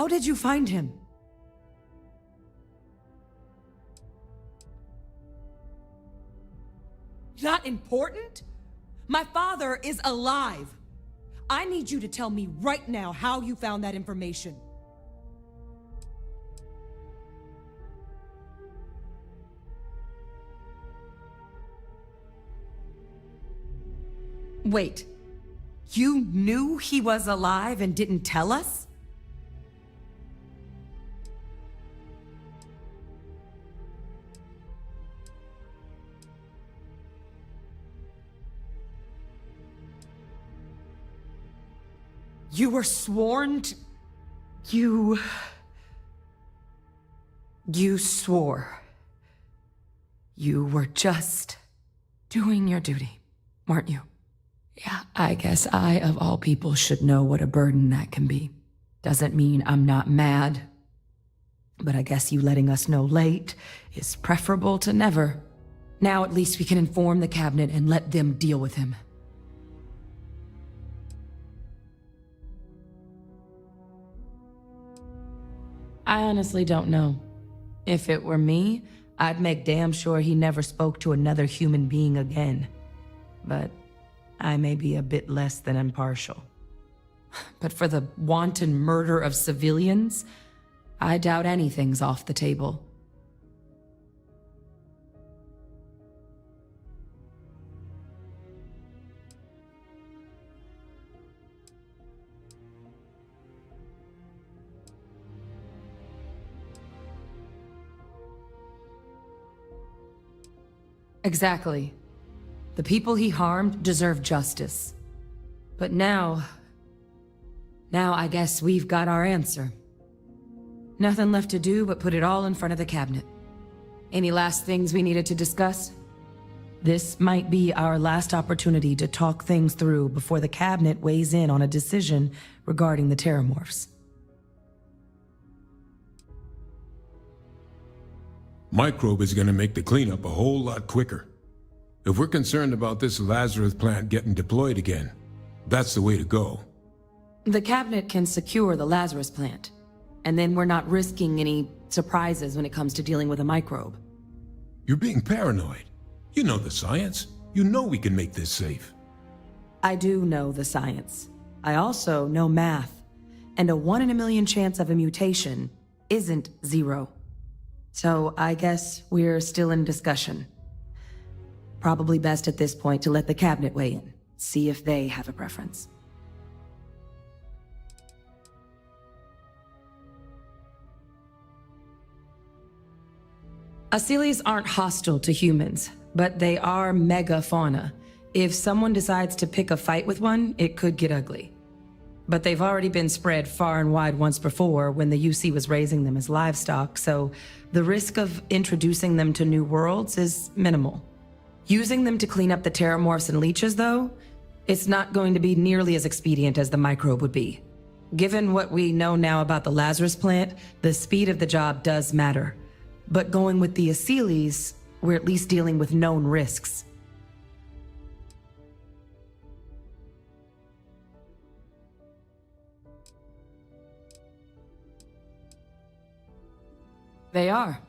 did you find him? Not important? My father is alive. I need you to tell me right now how you found that information. Wait, you knew he was alive and didn't tell us? You were sworn to... You swore. You were just doing your duty, weren't you? Yeah, I guess I, of all people, should know what a burden that can be. Doesn't mean I'm not mad. But I guess you letting us know late is preferable to never. Now at least we can inform the cabinet and let them deal with him. I honestly don't know. If it were me, I'd make damn sure he never spoke to another human being again. But I may be a bit less than impartial. But for the wanton murder of civilians, I doubt anything's off the table. Exactly. The people he harmed deserve justice. But now I guess we've got our answer. Nothing left to do but put it all in front of the cabinet. Any last things we needed to discuss? This might be our last opportunity to talk things through before the cabinet weighs in on a decision regarding the Terramorphs. Microbe is gonna make the cleanup a whole lot quicker. If we're concerned about this Lazarus plant getting deployed again, that's the way to go. The cabinet can secure the Lazarus plant, and then we're not risking any surprises when it comes to dealing with a microbe. You're being paranoid. You know the science. You know we can make this safe. I do know the science. I also know math, and a 1 in a million chance of a mutation isn't 0. So I guess we're still in discussion. Probably best at this point to let the cabinet weigh in, see if they have a preference. Asylees aren't hostile to humans, but they are megafauna. If someone decides to pick a fight with one, it could get ugly. But they've already been spread far and wide once before when the UC was raising them as livestock, so the risk of introducing them to new worlds is minimal. Using them to clean up the Terramorphs and leeches, though, it's not going to be nearly as expedient as the microbe would be. Given what we know now about the Lazarus plant, the speed of the job does matter. But going with the Asylees, we're at least dealing with known risks. They are.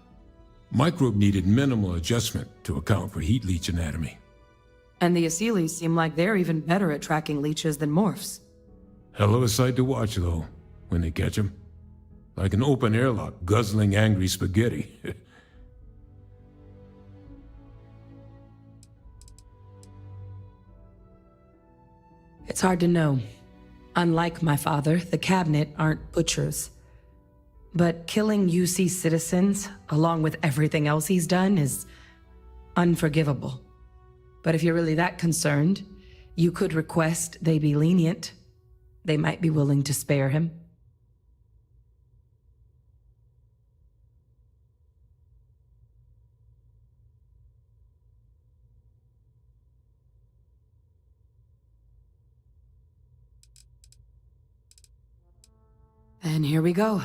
Microbe needed minimal adjustment to account for heat leech anatomy. And the Asylees seem like they're even better at tracking leeches than morphs. Hell of a sight to watch, though, when they catch them. Like an open airlock guzzling angry spaghetti. It's hard to know. Unlike my father, the cabinet aren't butchers. But killing UC citizens, along with everything else he's done, is unforgivable. But if you're really that concerned, you could request they be lenient. They might be willing to spare him. And here we go.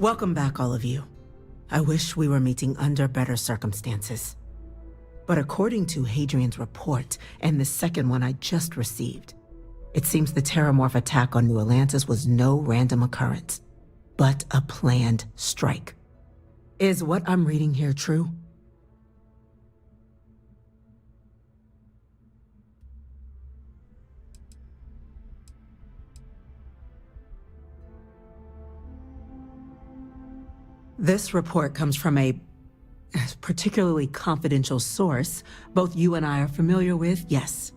Welcome back, all of you. I wish we were meeting under better circumstances. But according to Hadrian's report, and the second one I just received, it seems the Terramorph attack on New Atlantis was no random occurrence, but a planned strike. Is what I'm reading here true? This report comes from a particularly confidential source both you and I are familiar with, yes.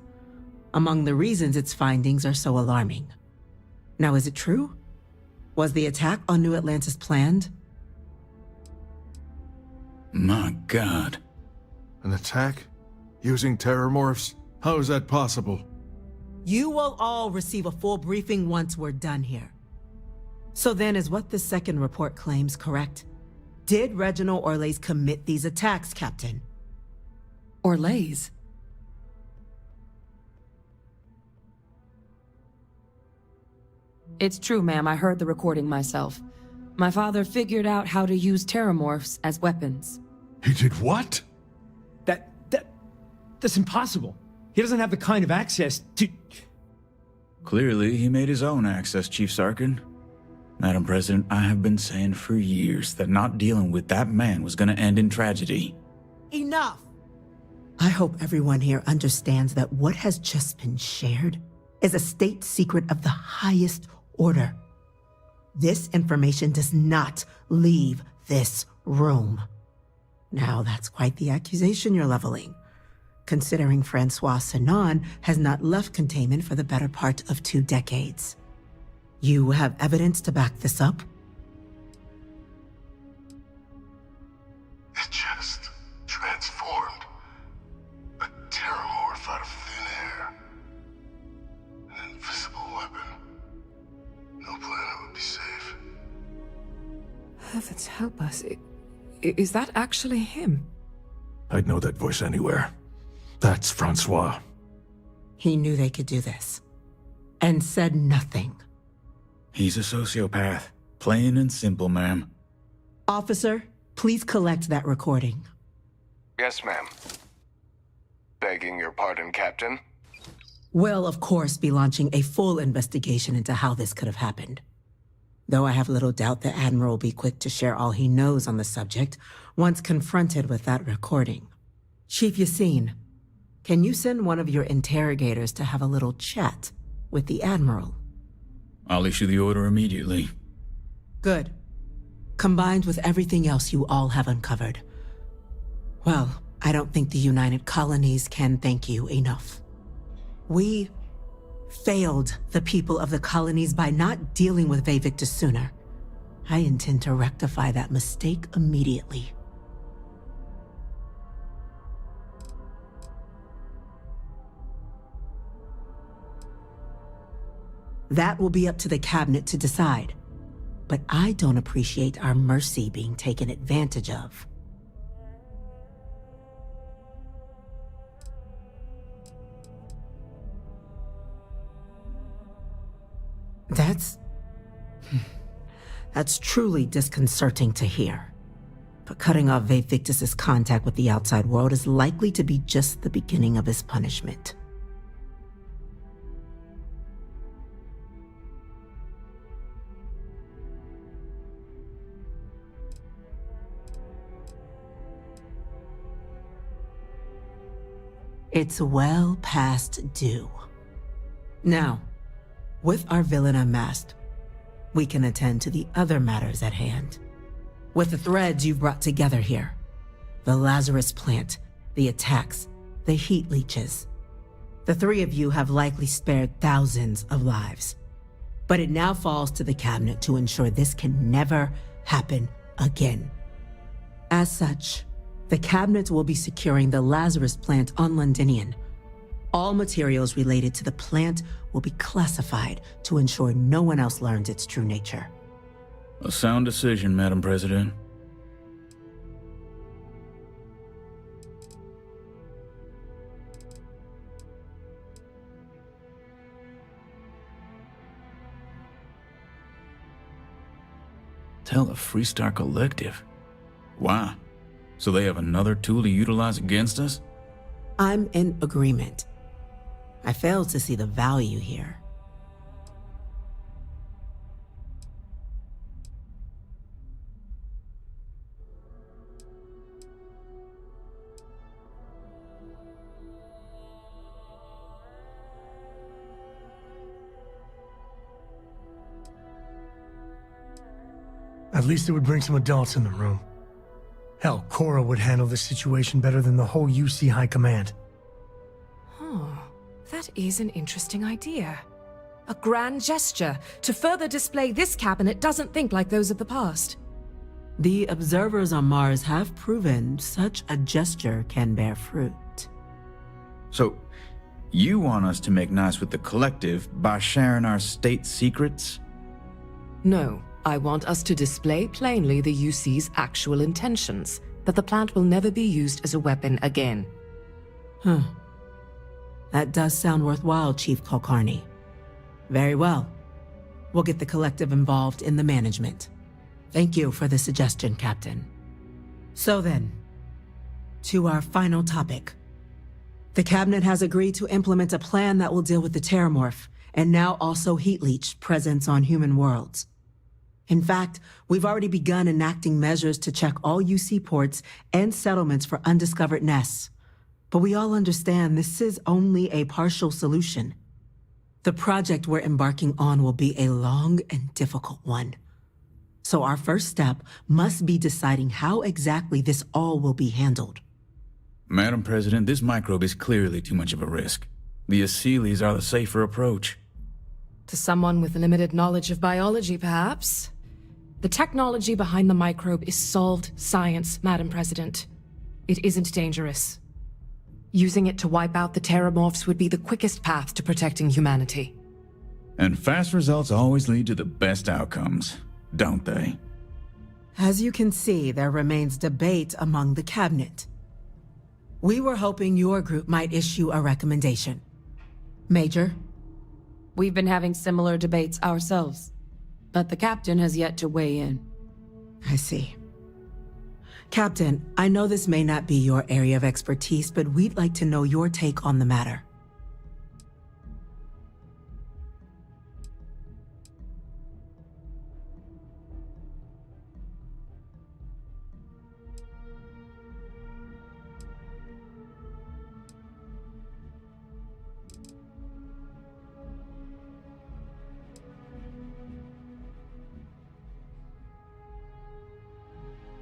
Among the reasons its findings are so alarming. Now, is it true? Was the attack on New Atlantis planned? My God. An attack? Using terramorphs? How is that possible? You will all receive a full briefing once we're done here. So then, is what the second report claims correct? Did Reginald Orlays commit these attacks, Captain? Orlays? It's true, ma'am. I heard the recording myself. My father figured out how to use terramorphs as weapons. He did what? That's impossible. He doesn't have the kind of access to... Clearly, he made his own access, Chief Sarkin. Madam President, I have been saying for years that not dealing with that man was gonna end in tragedy. Enough! I hope everyone here understands that what has just been shared is a state secret of the highest order. This information does not leave this room. Now, that's quite the accusation you're leveling, considering Francois Sinon has not left containment for the better part of 2 decades. You have evidence to back this up? It just transformed. A terramorph out of thin air. An invisible weapon. No planet would be safe. Heavens help us. Is that actually him? I'd know that voice anywhere. That's Francois. He knew they could do this, and said nothing. He's a sociopath. Plain and simple, ma'am. Officer, please collect that recording. Yes, ma'am. Begging your pardon, Captain. We'll, of course, be launching a full investigation into how this could have happened. Though I have little doubt the Admiral will be quick to share all he knows on the subject once confronted with that recording. Chief Yassine, can you send one of your interrogators to have a little chat with the Admiral? I'll issue the order immediately. Good. Combined with everything else you all have uncovered. Well, I don't think the United Colonies can thank you enough. We failed the people of the colonies by not dealing with Vevictus sooner. I intend to rectify that mistake immediately. That will be up to the cabinet to decide. But I don't appreciate our mercy being taken advantage of. That's truly disconcerting to hear. But cutting off Vevictus's contact with the outside world is likely to be just the beginning of his punishment. It's well past due. Now, with our villain unmasked, we can attend to the other matters at hand. With the threads you've brought together here, the Lazarus plant, the attacks, the heat leeches, the 3 of you have likely spared thousands of lives. But it now falls to the cabinet to ensure this can never happen again. As such, the cabinet will be securing the Lazarus plant on Londinian. All materials related to the plant will be classified to ensure no one else learns its true nature. A sound decision, Madam President. Tell the Freestar Collective. Wow. So they have another tool to utilize against us? I'm in agreement. I fail to see the value here. At least it would bring some adults in the room. Hell, Cora would handle this situation better than the whole UC High Command. That is an interesting idea. A grand gesture to further display this cabinet doesn't think like those of the past. The observers on Mars have proven such a gesture can bear fruit. So, you want us to make nice with the Collective by sharing our state secrets? No, I want us to display plainly the UC's actual intentions, that the plant will never be used as a weapon again. That does sound worthwhile, Chief Kulkarni. Very well. We'll get the Collective involved in the management. Thank you for the suggestion, Captain. So then, to our final topic. The Cabinet has agreed to implement a plan that will deal with the Terramorph, and now also Heat Leech presence on human worlds. In fact, we've already begun enacting measures to check all UC ports and settlements for undiscovered nests. But we all understand this is only a partial solution. The project we're embarking on will be a long and difficult one. So our first step must be deciding how exactly this all will be handled. Madam President, this microbe is clearly too much of a risk. The Aseles are the safer approach. To someone with limited knowledge of biology, perhaps. The technology behind the microbe is solved science, Madam President. It isn't dangerous. Using it to wipe out the Terramorphs would be the quickest path to protecting humanity. And fast results always lead to the best outcomes, don't they? As you can see, there remains debate among the Cabinet. We were hoping your group might issue a recommendation. Major? We've been having similar debates ourselves, but the Captain has yet to weigh in. I see. Captain, I know this may not be your area of expertise, but we'd like to know your take on the matter.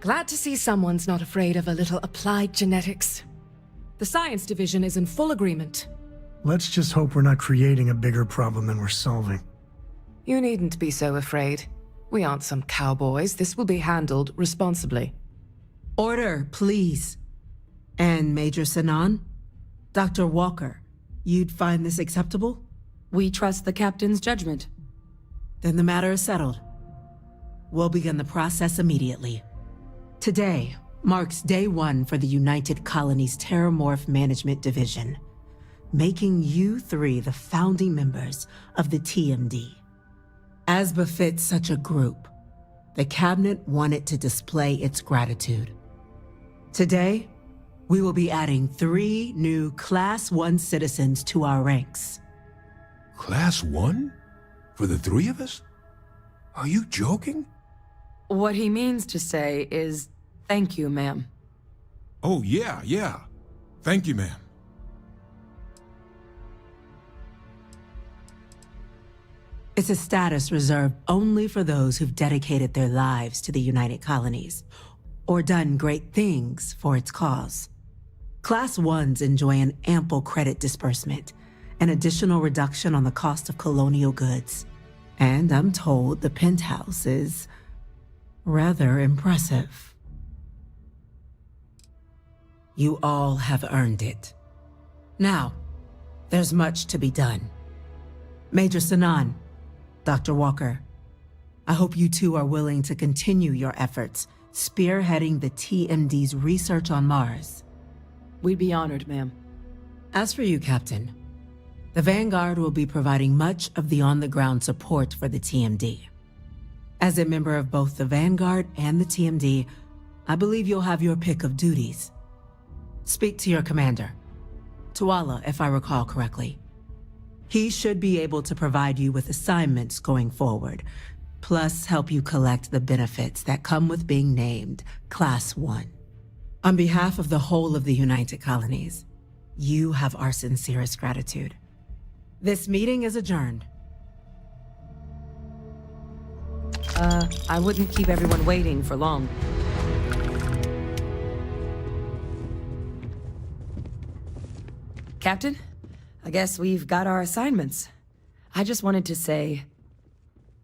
Glad to see someone's not afraid of a little applied genetics. The science division is in full agreement. Let's just hope we're not creating a bigger problem than we're solving. You needn't be so afraid. We aren't some cowboys. This will be handled responsibly. Order, please. And Major Sanan? Dr. Walker, you'd find this acceptable? We trust the Captain's judgment. Then the matter is settled. We'll begin the process immediately. Today marks day one for the United Colonies Terramorph Management Division, making you three the founding members of the TMD. As befits such a group, the Cabinet wanted to display its gratitude. Today, we will be adding 3 new Class 1 citizens to our ranks. Class 1? For the 3 of us? Are you joking? What he means to say is, thank you, ma'am. Oh, yeah. Thank you, ma'am. It's a status reserved only for those who've dedicated their lives to the United Colonies, or done great things for its cause. Class 1s enjoy an ample credit disbursement, an additional reduction on the cost of colonial goods, and I'm told the penthouse is rather impressive. You all have earned it. Now, there's much to be done. Major Sanan, Dr. Walker, I hope you two are willing to continue your efforts spearheading the TMD's research on Mars. We'd be honored, ma'am. As for you, Captain, the Vanguard will be providing much of the on-the-ground support for the TMD. As a member of both the Vanguard and the TMD, I believe you'll have your pick of duties. Speak to your commander, Tuala, if I recall correctly. He should be able to provide you with assignments going forward, plus help you collect the benefits that come with being named Class 1. On behalf of the whole of the United Colonies, you have our sincerest gratitude. This meeting is adjourned. I wouldn't keep everyone waiting for long. Captain, I guess we've got our assignments. I just wanted to say,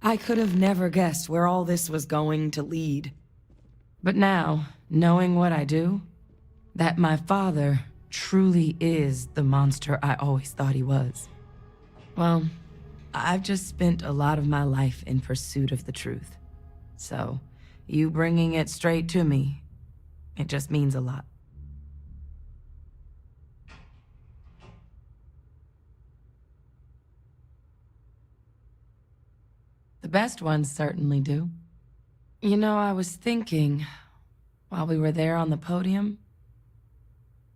I could have never guessed where all this was going to lead. But now, knowing what I do, that my father truly is the monster I always thought he was. Well, I've just spent a lot of my life in pursuit of the truth. So, you bringing it straight to me, it just means a lot. The best ones certainly do. You know, I was thinking, while we were there on the podium,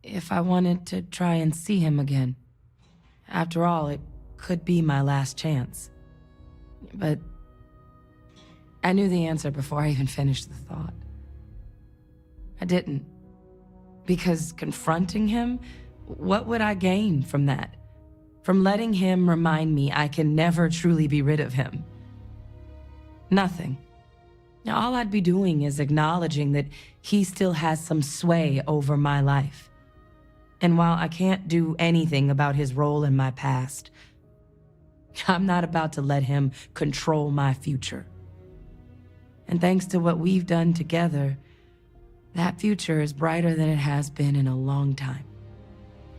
if I wanted to try and see him again. After all, it could be my last chance. But I knew the answer before I even finished the thought. I didn't. Because confronting him, what would I gain from that? From letting him remind me I can never truly be rid of him? Nothing. Now, all I'd be doing is acknowledging that he still has some sway over my life. And while I can't do anything about his role in my past, I'm not about to let him control my future. And thanks to what we've done together, that future is brighter than it has been in a long time.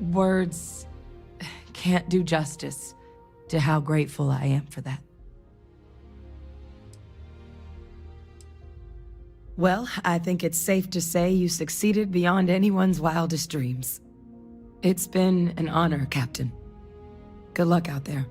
Words can't do justice to how grateful I am for that. Well, I think it's safe to say you succeeded beyond anyone's wildest dreams. It's been an honor, Captain. Good luck out there.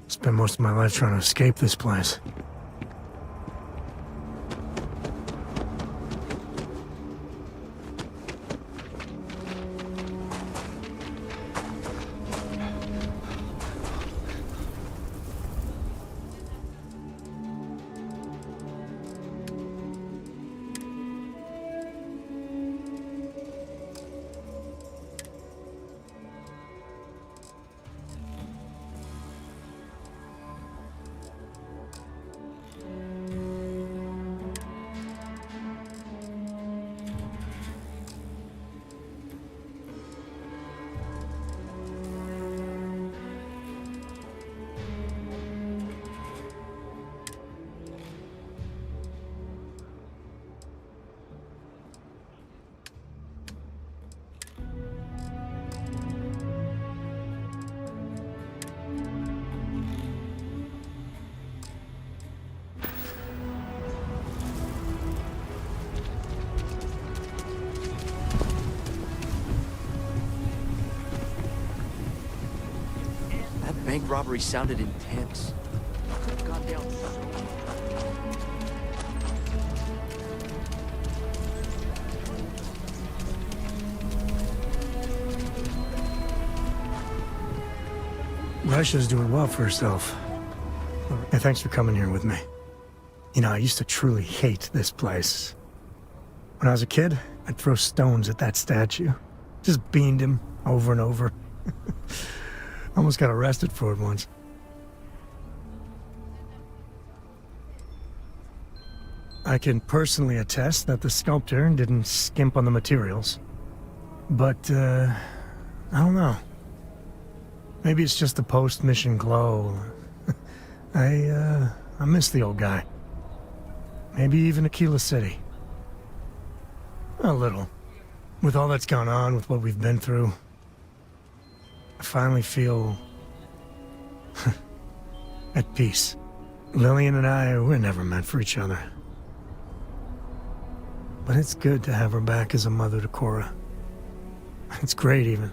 Spent most of my life trying to escape this place. bank robbery sounded intense. Could've gone down so... Russia's doing well for herself. Hey, thanks for coming here with me. You know, I used to truly hate this place. When I was a kid, I'd throw stones at that statue. Just beamed him over and over. Almost got arrested for it once. I can personally attest that the sculptor didn't skimp on the materials. But, I don't know. Maybe it's just the post-mission glow. I miss the old guy. Maybe even Aquila City. A little. With all that's gone on, with what we've been through, I finally feel... at peace. Lillian and I, we're never meant for each other. But it's good to have her back as a mother to Cora. It's great, even.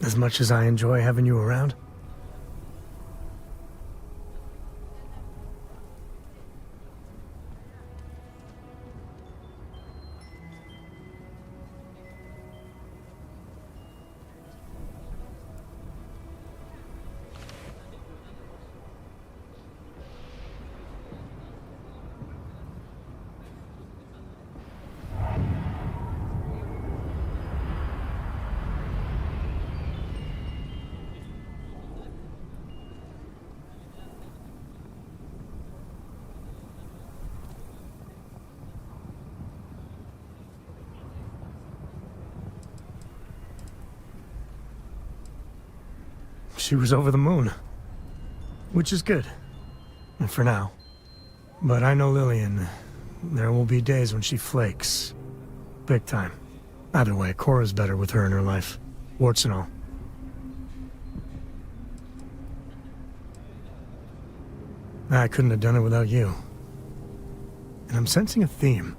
As much as I enjoy having you around. She was over the moon. Which is good. And for now. But I know Lillian. There will be days when she flakes. Big time. Either way, Cora's better with her in her life. Warts and all. I couldn't have done it without you. And I'm sensing a theme.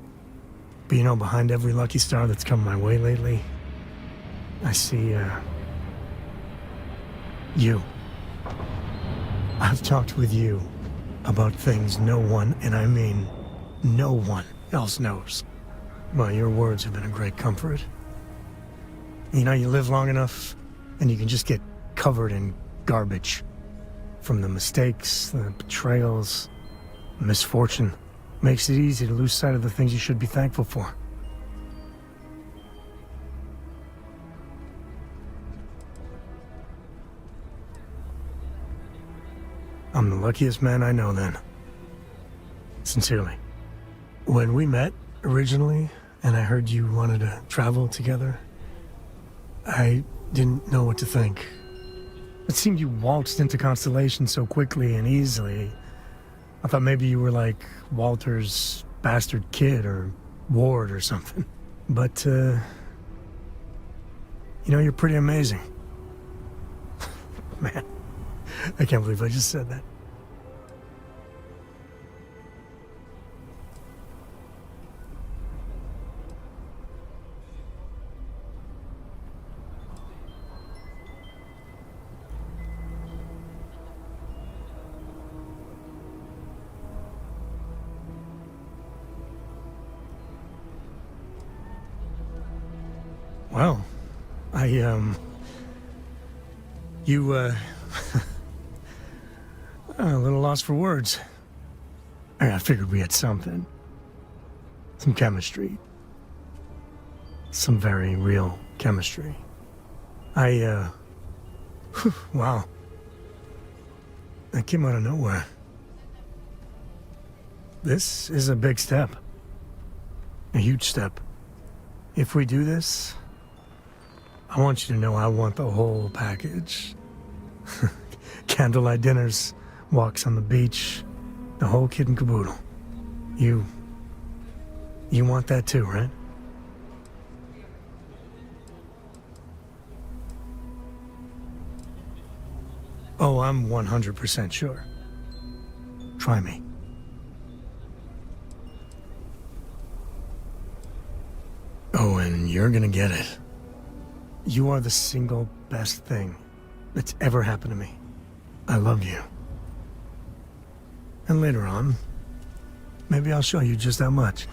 But you know, behind every lucky star that's come my way lately, I see, you. I've talked with you about things no one, and I mean no one, else knows. Well, your words have been a great comfort. You know, you live long enough, and you can just get covered in garbage. From the mistakes, the betrayals, misfortune. Makes it easy to lose sight of the things you should be thankful for. I'm the luckiest man I know then. Sincerely. When we met originally, and I heard you wanted to travel together, I didn't know what to think. It seemed you waltzed into Constellation so quickly and easily. I thought maybe you were like Walter's bastard kid or ward or something. But, you know, you're pretty amazing. Man. I can't believe I just said that. Well, a little lost for words. I figured we had something. Some chemistry. Some very real chemistry. Wow. That came out of nowhere. This is a big step. A huge step. If we do this, I want you to know I want the whole package. Candlelight dinners, walks on the beach, the whole kit and caboodle. You want that too, right? Oh, I'm 100% sure. Try me. Oh, and you're gonna get it. You are the single best thing that's ever happened to me. I love you. And later on, maybe I'll show you just how much.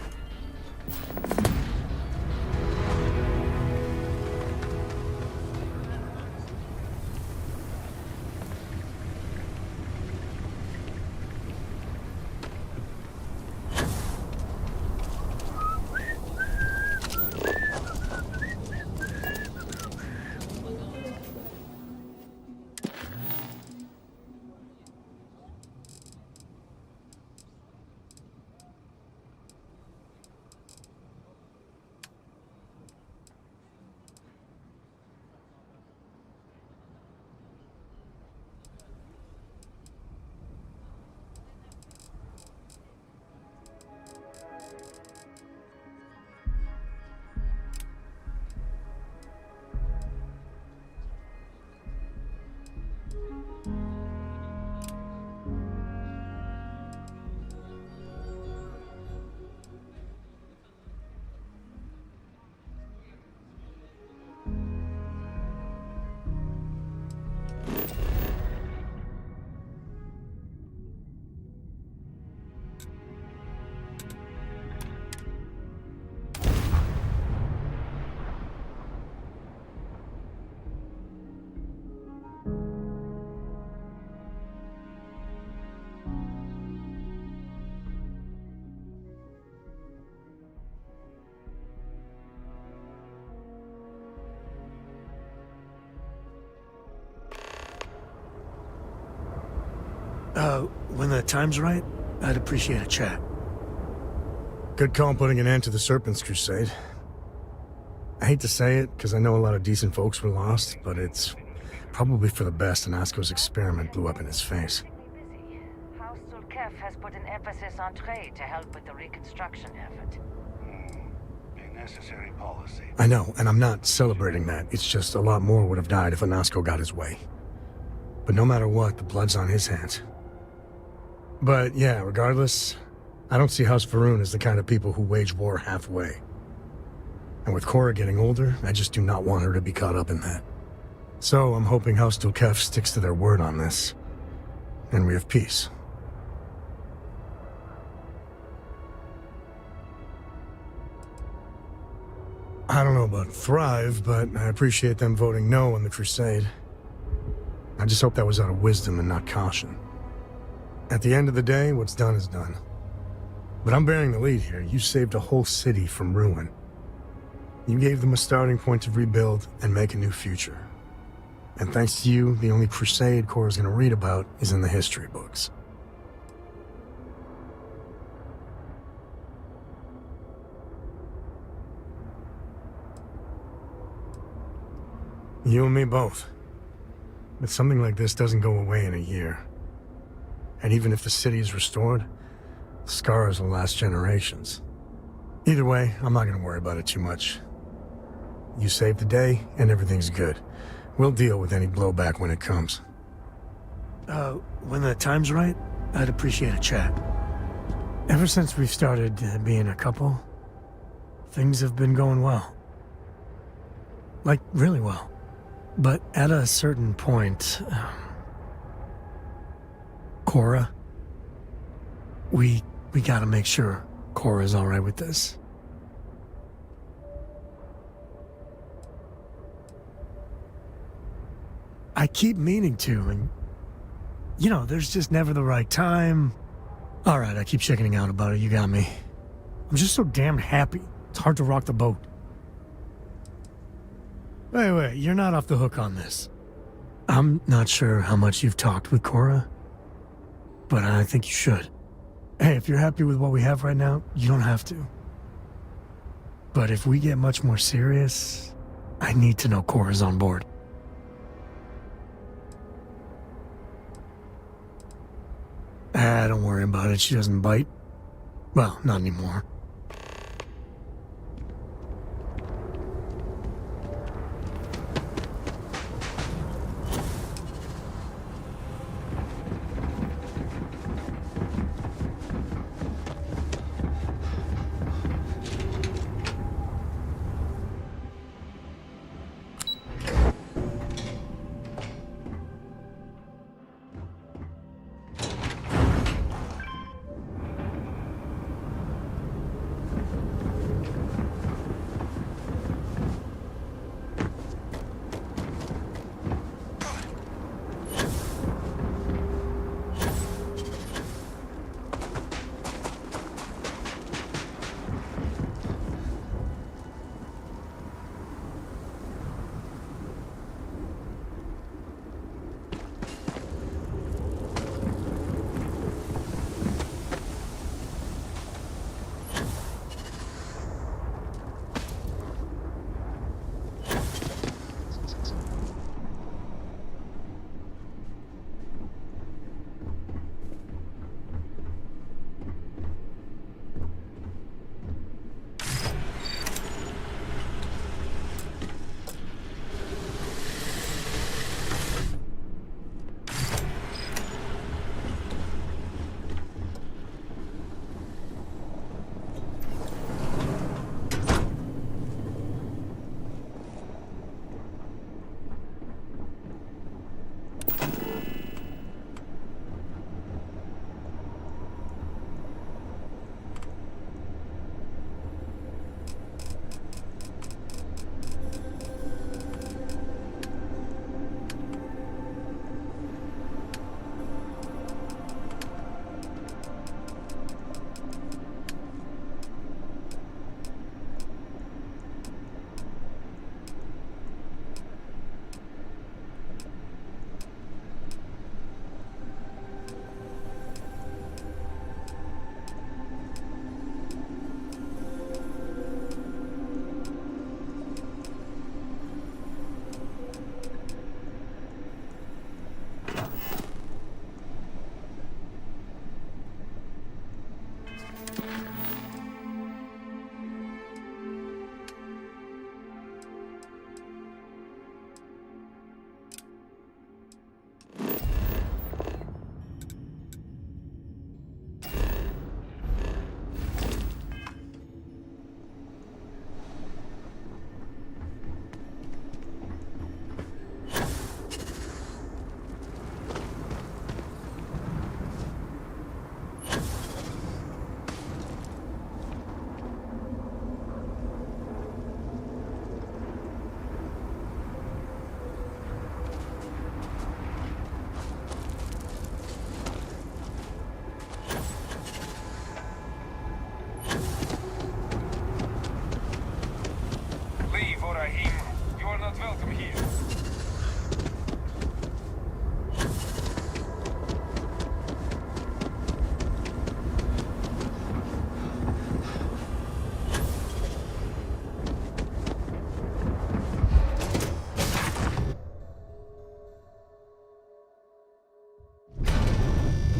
When the time's right, I'd appreciate a chat. Good call putting an end to the Serpent's crusade. I hate to say it, because I know a lot of decent folks were lost, but it's probably for the best Anasco's experiment blew up in his face. Hostile Kef has put an emphasis on trade to help with the reconstruction effort. A necessary policy. I know, and I'm not celebrating that. It's just a lot more would have died if Anasco got his way. But no matter what, the blood's on his hands. But yeah, regardless, I don't see House Va'ruun as the kind of people who wage war halfway. And with Cora getting older, I just do not want her to be caught up in that. So I'm hoping House Dulkef sticks to their word on this, and we have peace. I don't know about thrive, but I appreciate them voting no on the crusade. I just hope that was out of wisdom and not caution. At the end of the day, what's done is done. But I'm bearing the lead here. You saved a whole city from ruin. You gave them a starting point to rebuild and make a new future. And thanks to you, the only crusade Cora's gonna read about is in the history books. You and me both. But something like this doesn't go away in a year. And even if the city is restored, the scars will last generations. Either way, I'm not gonna worry about it too much. You saved the day, and everything's good. We'll deal with any blowback when it comes. When the time's right, I'd appreciate a chat. Ever since we've started being a couple, things have been going well. Like, really well. But at a certain point, Cora, we gotta make sure Cora's all right with this. I keep meaning to, and you know, there's just never the right time. All right, I keep chickening out about it. You got me. I'm just so damn happy. It's hard to rock the boat. Wait, you're not off the hook on this. I'm not sure how much you've talked with Cora, but I think you should. Hey, if you're happy with what we have right now, you don't have to. But if we get much more serious, I need to know Cora's on board. Don't worry about it. She doesn't bite. Well, not anymore.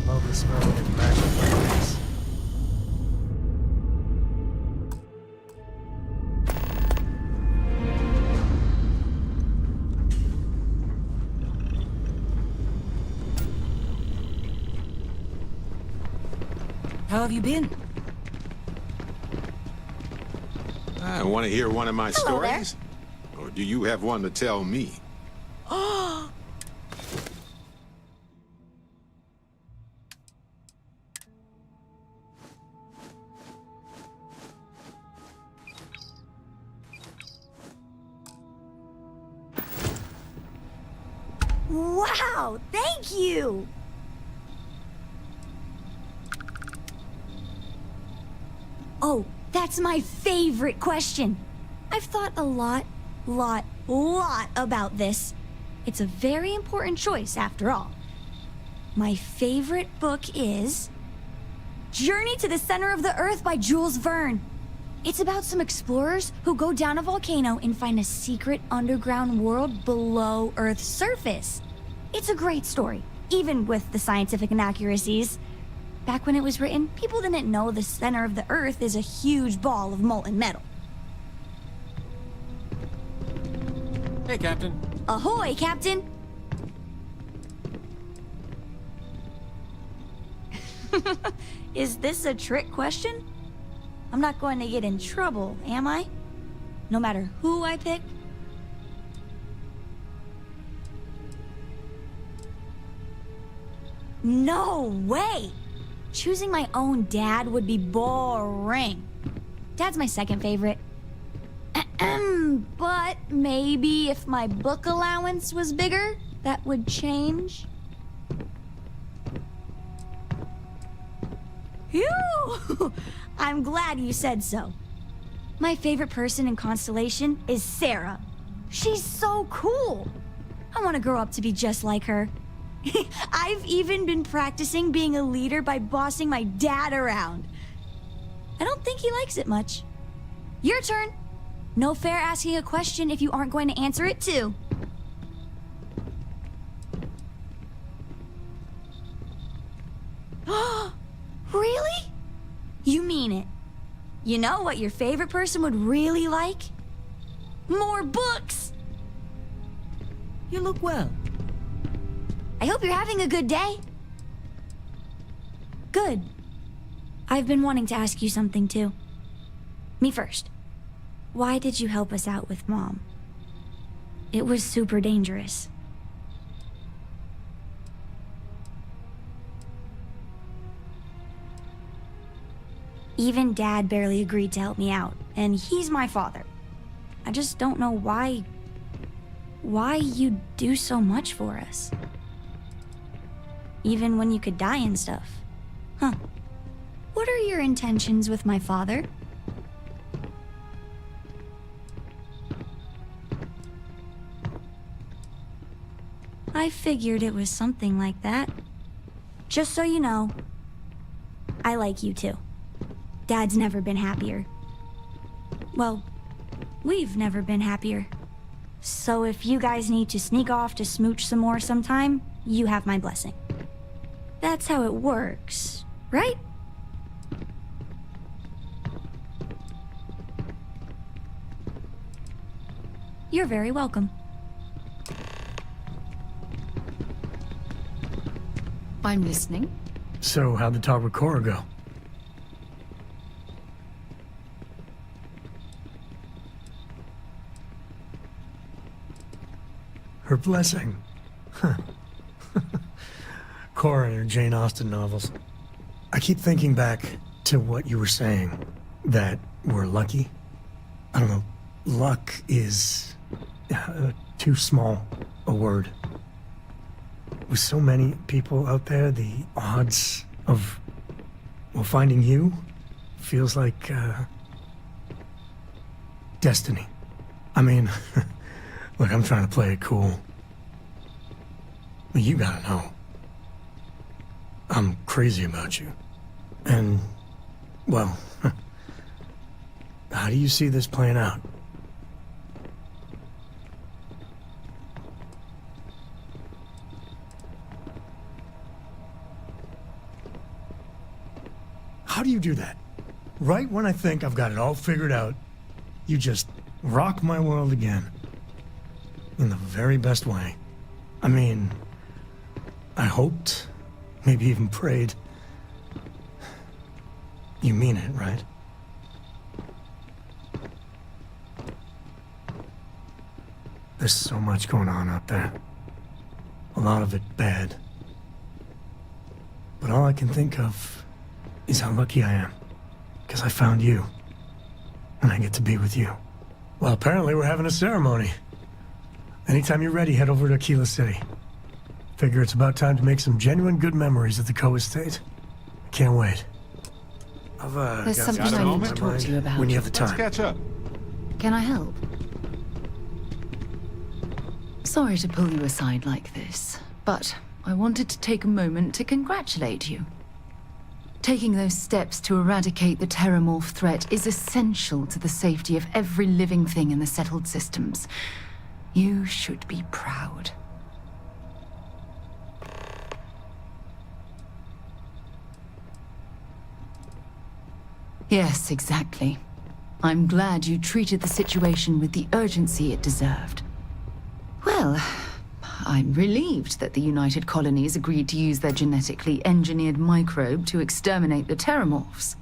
Love the smell of it back in my face. How have you been? I want to hear one of my Hello stories? Or do you have one to tell me? Wow, thank you! Oh, that's my favorite question. I've thought a lot about this. It's a very important choice, after all. My favorite book is Journey to the Center of the Earth by Jules Verne. It's about some explorers who go down a volcano and find a secret underground world below Earth's surface. It's a great story, even with the scientific inaccuracies. Back when it was written, people didn't know the center of the Earth is a huge ball of molten metal. Hey, Captain. Ahoy, Captain! Is this a trick question? I'm not going to get in trouble, am I? No matter who I pick? No way! Choosing my own dad would be boring. Dad's my second favorite. But maybe if my book allowance was bigger, that would change. Phew! I'm glad you said so. My favorite person in Constellation is Sarah. She's so cool. I want to grow up to be just like her. I've even been practicing being a leader by bossing my dad around. I don't think he likes it much. Your turn. No fair asking a question if you aren't going to answer it too. Really? You mean it? You know what your favorite person would really like? More books! You look well. I hope you're having a good day. Good. I've been wanting to ask you something too. Me first. Why did you help us out with Mom? It was super dangerous. Even Dad barely agreed to help me out, and he's my father. I just don't know why you do so much for us. Even when you could die and stuff. Huh. What are your intentions with my father? I figured it was something like that. Just so you know, I like you too. Dad's never been happier. Well, we've never been happier. So if you guys need to sneak off to smooch some more sometime, you have my blessing. That's how it works, right? You're very welcome. I'm listening. So, how'd the talk with Cora go? Her blessing. Huh. Cora and her Jane Austen novels. I keep thinking back to what you were saying, that we're lucky. I don't know, luck is too small a word. With so many people out there, the odds of, well, finding you feels like destiny. I mean, look, I'm trying to play it cool. But you gotta know, I'm crazy about you. And, well, how do you see this playing out? How do you do that? Right when I think I've got it all figured out, you just rock my world again. In the very best way. I mean, I hoped, maybe even prayed. You mean it, right? There's so much going on out there. A lot of it bad. But all I can think of is how lucky I am. Because I found you. And I get to be with you. Well, apparently we're having a ceremony. Anytime you're ready, head over to Aquila City. Figure it's about time to make some genuine good memories at the Coe Estate. Can't wait. There's something I need to talk to you about. When you have the time. Let's catch up. Can I help? Sorry to pull you aside like this, but I wanted to take a moment to congratulate you. Taking those steps to eradicate the Terramorph threat is essential to the safety of every living thing in the settled systems. You should be proud. Yes, exactly. I'm glad you treated the situation with the urgency it deserved. Well, I'm relieved that the United Colonies agreed to use their genetically engineered microbe to exterminate the Terramorphs.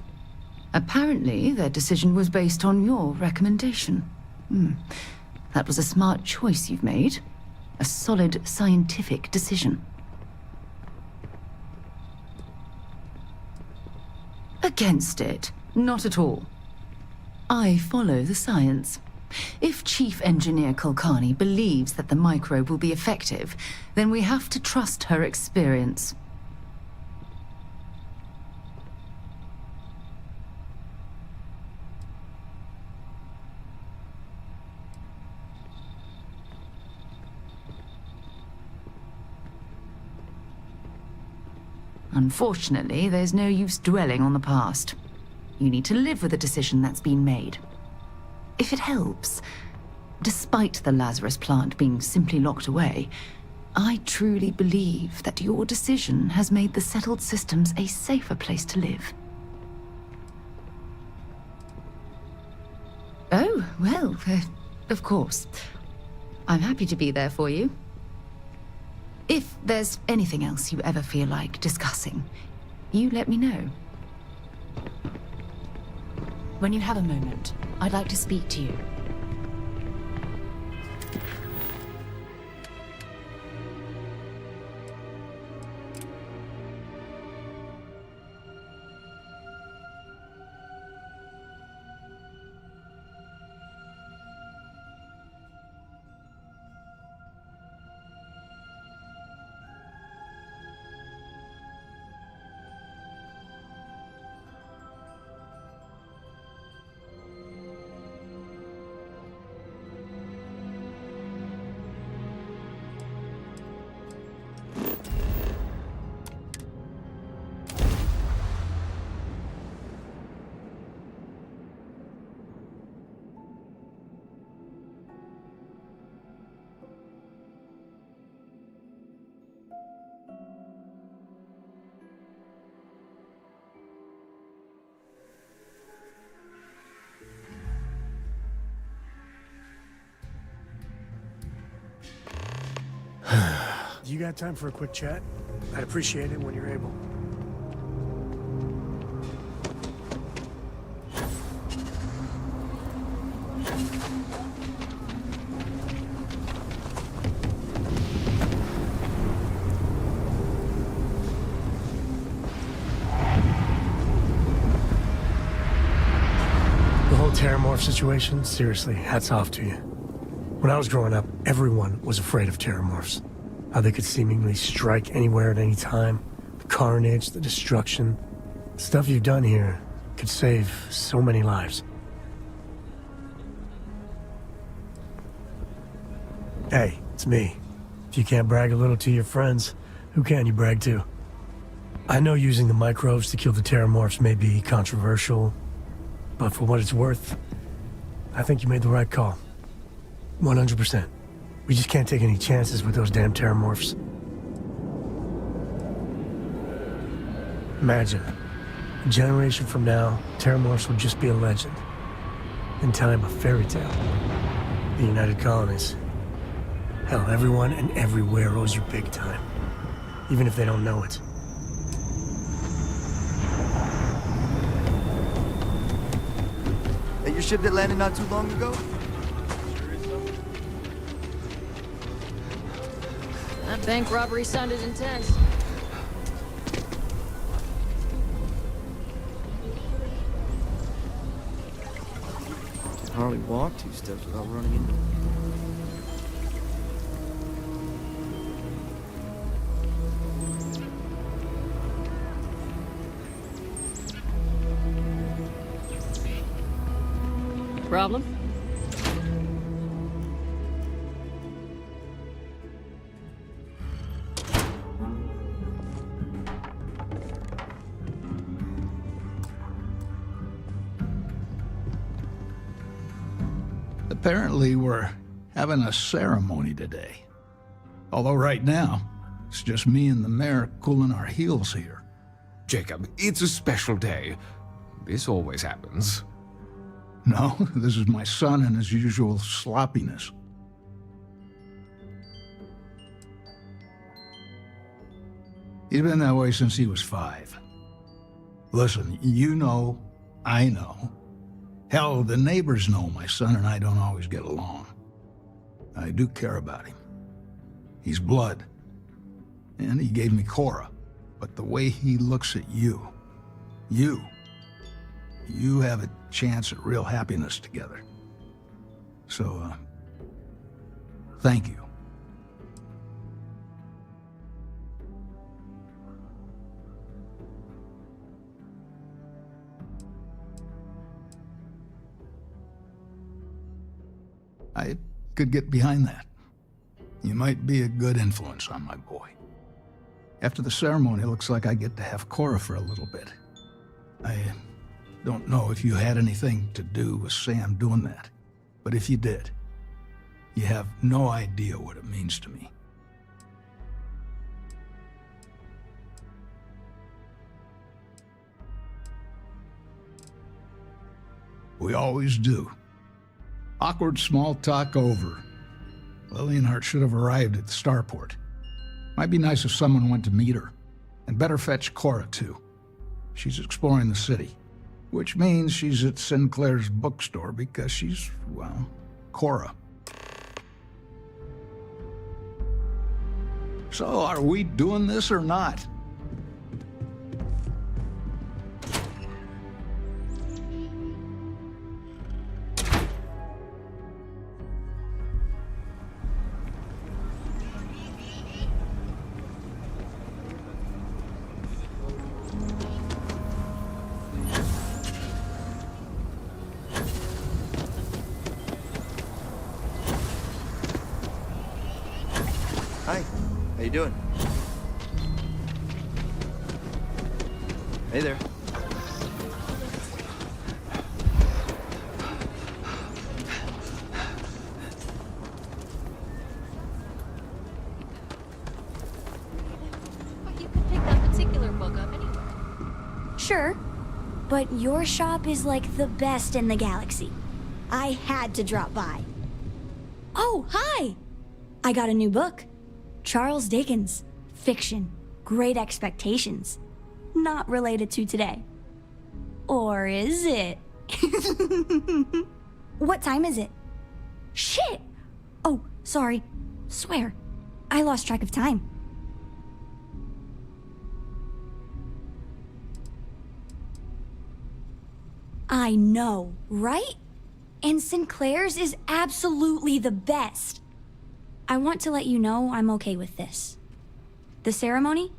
Apparently, their decision was based on your recommendation. That was a smart choice you've made. A solid scientific decision. Against it? Not at all. I follow the science. If Chief Engineer Kulkarni believes that the microbe will be effective, then we have to trust her experience. Unfortunately, there's no use dwelling on the past. You need to live with the decision that's been made. If it helps, despite the Lazarus plant being simply locked away, I truly believe that your decision has made the settled systems a safer place to live. Oh, well, of course. I'm happy to be there for you. If there's anything else you ever feel like discussing, you let me know. When you have a moment, I'd like to speak to you. You got time for a quick chat? I'd appreciate it when you're able. The whole Terramorph situation, seriously, hats off to you. When I was growing up, everyone was afraid of Terramorphs. How they could seemingly strike anywhere at any time. The carnage, the destruction. The stuff you've done here could save so many lives. Hey, it's me. If you can't brag a little to your friends, who can you brag to? I know using the microbes to kill the Terramorphs may be controversial, but for what it's worth, I think you made the right call. 100%. We just can't take any chances with those damn Terramorphs. Imagine, a generation from now, Terramorphs would just be a legend. In time, a fairy tale. The United Colonies. Hell, everyone and everywhere owes you big time. Even if they don't know it. Hey, your ship that landed not too long ago? That bank robbery sounded intense. Can hardly walk 2 steps without running into it. Problem? Apparently, we're having a ceremony today. Although right now, it's just me and the mayor cooling our heels here. Jacob, it's a special day. This always happens. No, this is my son and his usual sloppiness. He's been that way since he was 5. Listen, you know, I know. Hell, the neighbors know my son and I don't always get along. I do care about him. He's blood. And he gave me Cora. But the way he looks at you have a chance at real happiness together. So, thank you. I could get behind that. You might be a good influence on my boy. After the ceremony, it looks like I get to have Cora for a little bit. I don't know if you had anything to do with Sam doing that, but if you did, you have no idea what it means to me. We always do. Awkward small talk over. Lilienhart should have arrived at the starport. Might be nice if someone went to meet her. And better fetch Cora, too. She's exploring the city. Which means she's at Sinclair's bookstore because she's, well, Cora. So, are we doing this or not? Hi, how you doing? Hey there. You could pick that particular book up anywhere. Sure, but your shop is like the best in the galaxy. I had to drop by. Oh, hi! I got a new book. Charles Dickens. Fiction. Great Expectations. Not related to today. Or is it? What time is it? Shit! Oh, sorry. Swear. I lost track of time. I know, right? And Sinclair's is absolutely the best. I want to let you know I'm okay with this. The ceremony?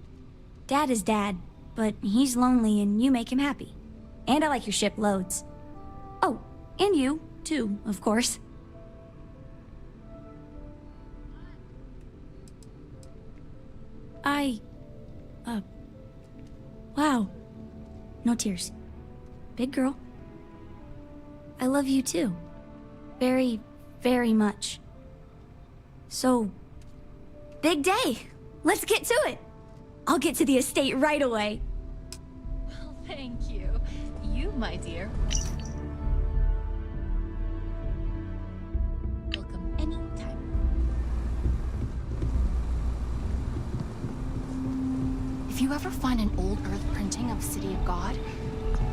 Dad is Dad, but he's lonely and you make him happy. And I like your ship loads. Oh, and you, too, of course. Wow. No tears. Big girl. I love you too. Very, very much. So, big day. Let's get to it. I'll get to the estate right away. Well, thank you. You, my dear. Welcome anytime. If you ever find an old Earth printing of City of God,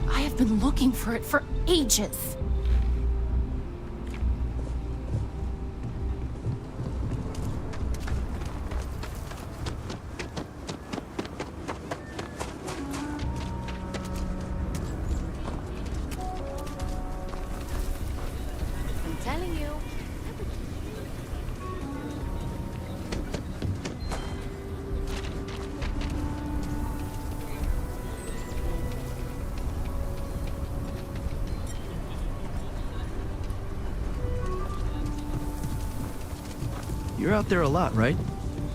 I have been looking for it for ages. I'm telling you. You're out there a lot, right?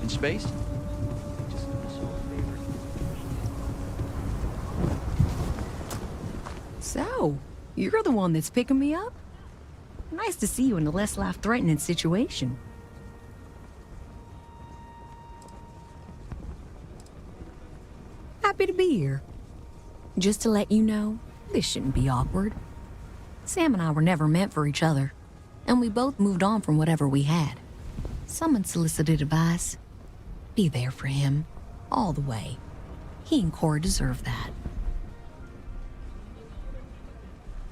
In space? So, you're the one that's picking me up? Nice to see you in a less life-threatening situation. Happy to be here. Just to let you know, this shouldn't be awkward. Sam and I were never meant for each other, and we both moved on from whatever we had. Someone solicited advice. Be there for him, all the way. He and Cora deserve that.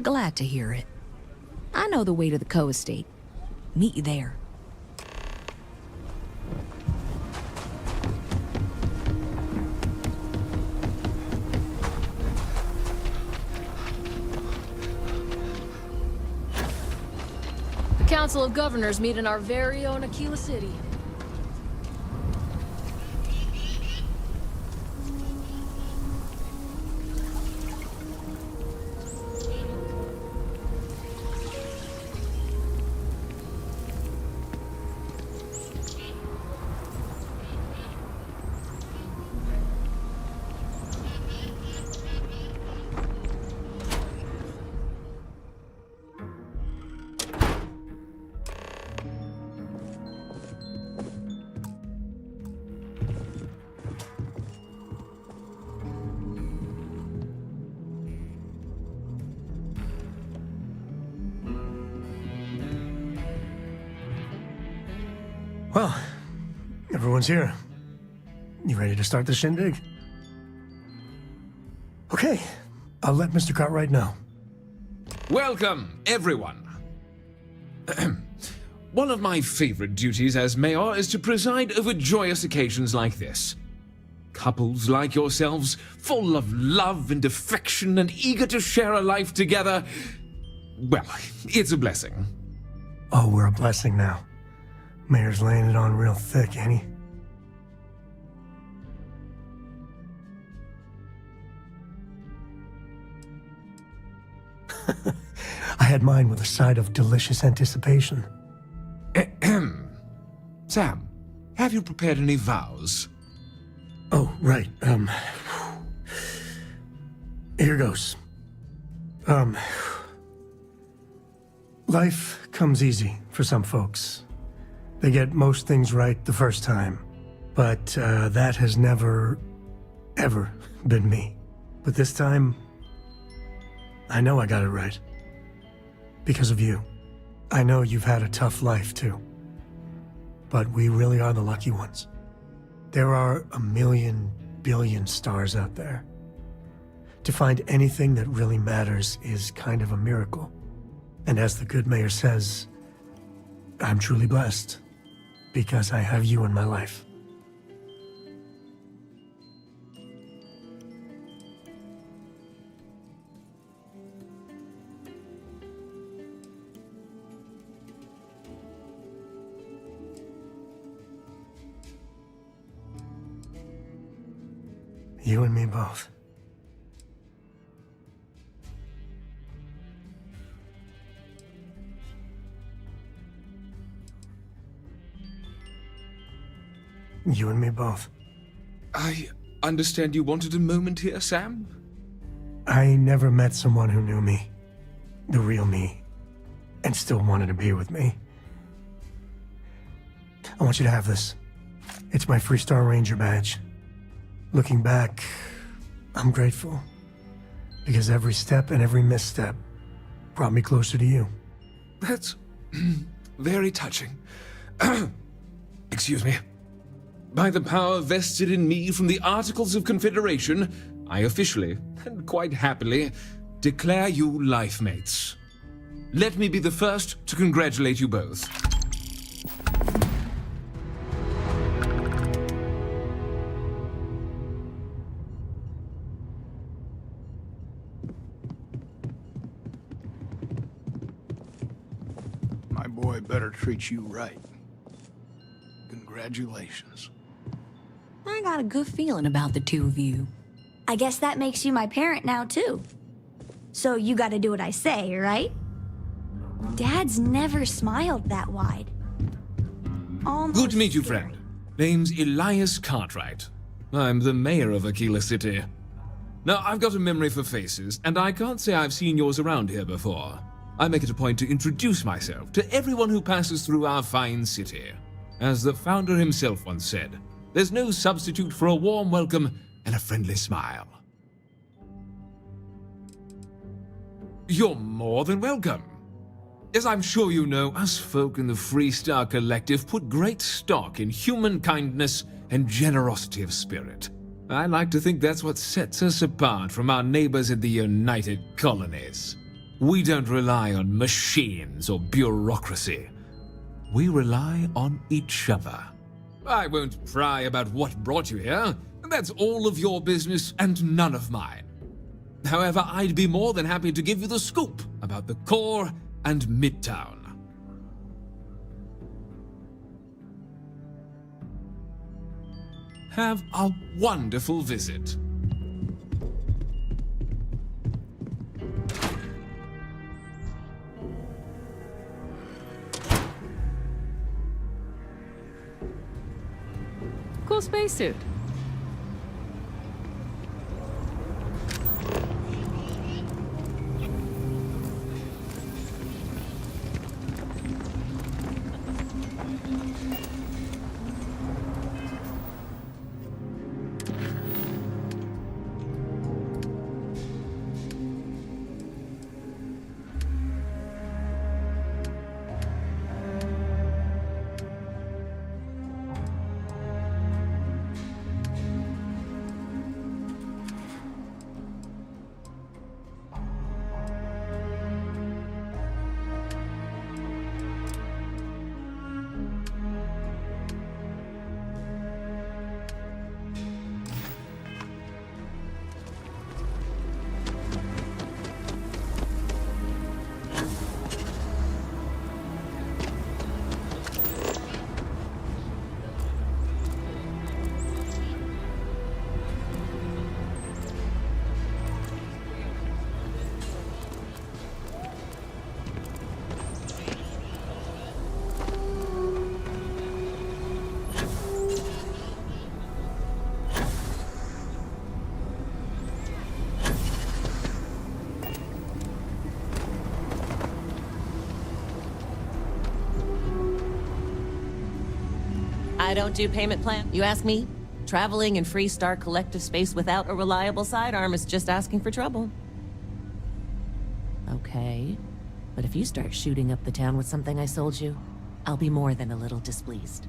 Glad to hear it. I know the way to the co-estate. Meet you there. The Council of Governors meet in our very own Aquila City. Well, everyone's here. You ready to start the shindig? Okay, I'll let Mr. Cartwright know. Welcome, everyone. One of my favorite duties as mayor is to preside over joyous occasions like this. Couples like yourselves, full of love and affection and eager to share a life together. Well, it's a blessing. Oh, we're a blessing now. Mayor's laying it on real thick, ain't he? I had mine with a side of delicious anticipation. Sam, have you prepared any vows? Oh, right. Here goes. Life comes easy for some folks. They get most things right the first time. But that has never, ever been me. But this time, I know I got it right. Because of you. I know you've had a tough life, too. But we really are the lucky ones. There are a million billion stars out there. To find anything that really matters is kind of a miracle. And as the good mayor says, I'm truly blessed. Because I have you in my life. You and me both. You and me both. I understand you wanted a moment here, Sam? I never met someone who knew me. The real me. And still wanted to be with me. I want you to have this. It's my Freestar Ranger badge. Looking back, I'm grateful. Because every step and every misstep brought me closer to you. That's very touching. Excuse me. By the power vested in me from the Articles of Confederation, I officially, and quite happily, declare you life mates. Let me be the first to congratulate you both. My boy better treat you right. Congratulations. I got a good feeling about the two of you. I guess that makes you my parent now, too. So you gotta do what I say, right? Dad's never smiled that wide. Almost Good to meet you, friend. Name's Elias Cartwright. I'm the mayor of Aquila City. Now, I've got a memory for faces, and I can't say I've seen yours around here before. I make it a point to introduce myself to everyone who passes through our fine city. As the founder himself once said, there's no substitute for a warm welcome and a friendly smile. You're more than welcome. As I'm sure you know, us folk in the Freestar Collective put great stock in human kindness and generosity of spirit. I like to think that's what sets us apart from our neighbors in the United Colonies. We don't rely on machines or bureaucracy. We rely on each other. I won't pry about what brought you here. That's all of your business and none of mine. However, I'd be more than happy to give you the scoop about the core and Midtown. Have a wonderful visit. Cool spacesuit. I don't do payment plan. You ask me? Traveling in Freestar Collective space without a reliable sidearm is just asking for trouble. Okay, but if you start shooting up the town with something I sold you, I'll be more than a little displeased.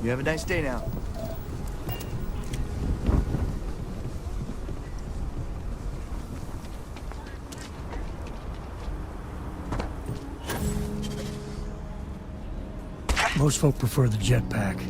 You have a nice day now. Most folk prefer the jetpack.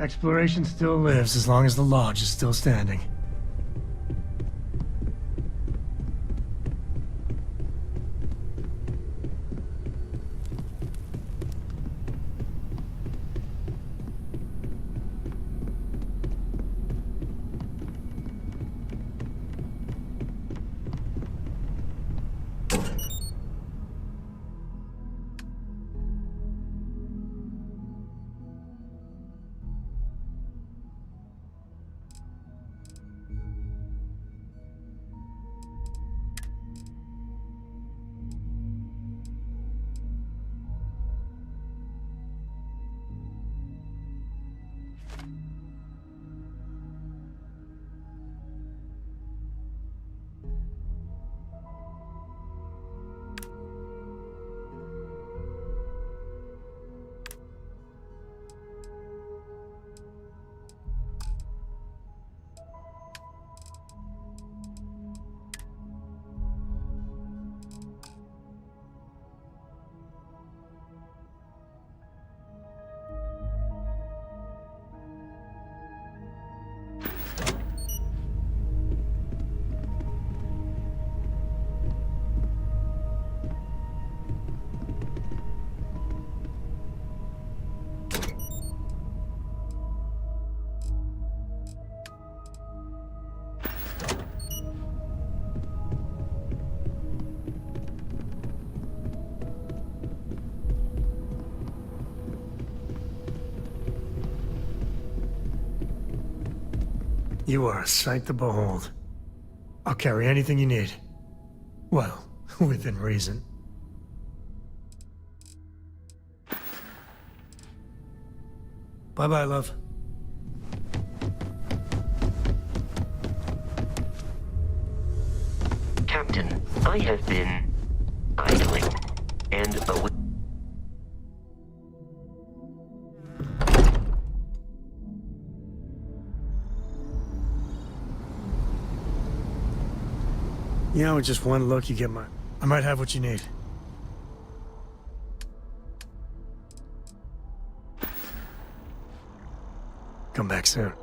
Exploration still lives as long as the lodge is still standing. You are a sight to behold. I'll carry anything you need. Well, within reason. Bye-bye, love. Captain, I have been idling and You know, with just one look, you get my... I might have what you need. Come back soon.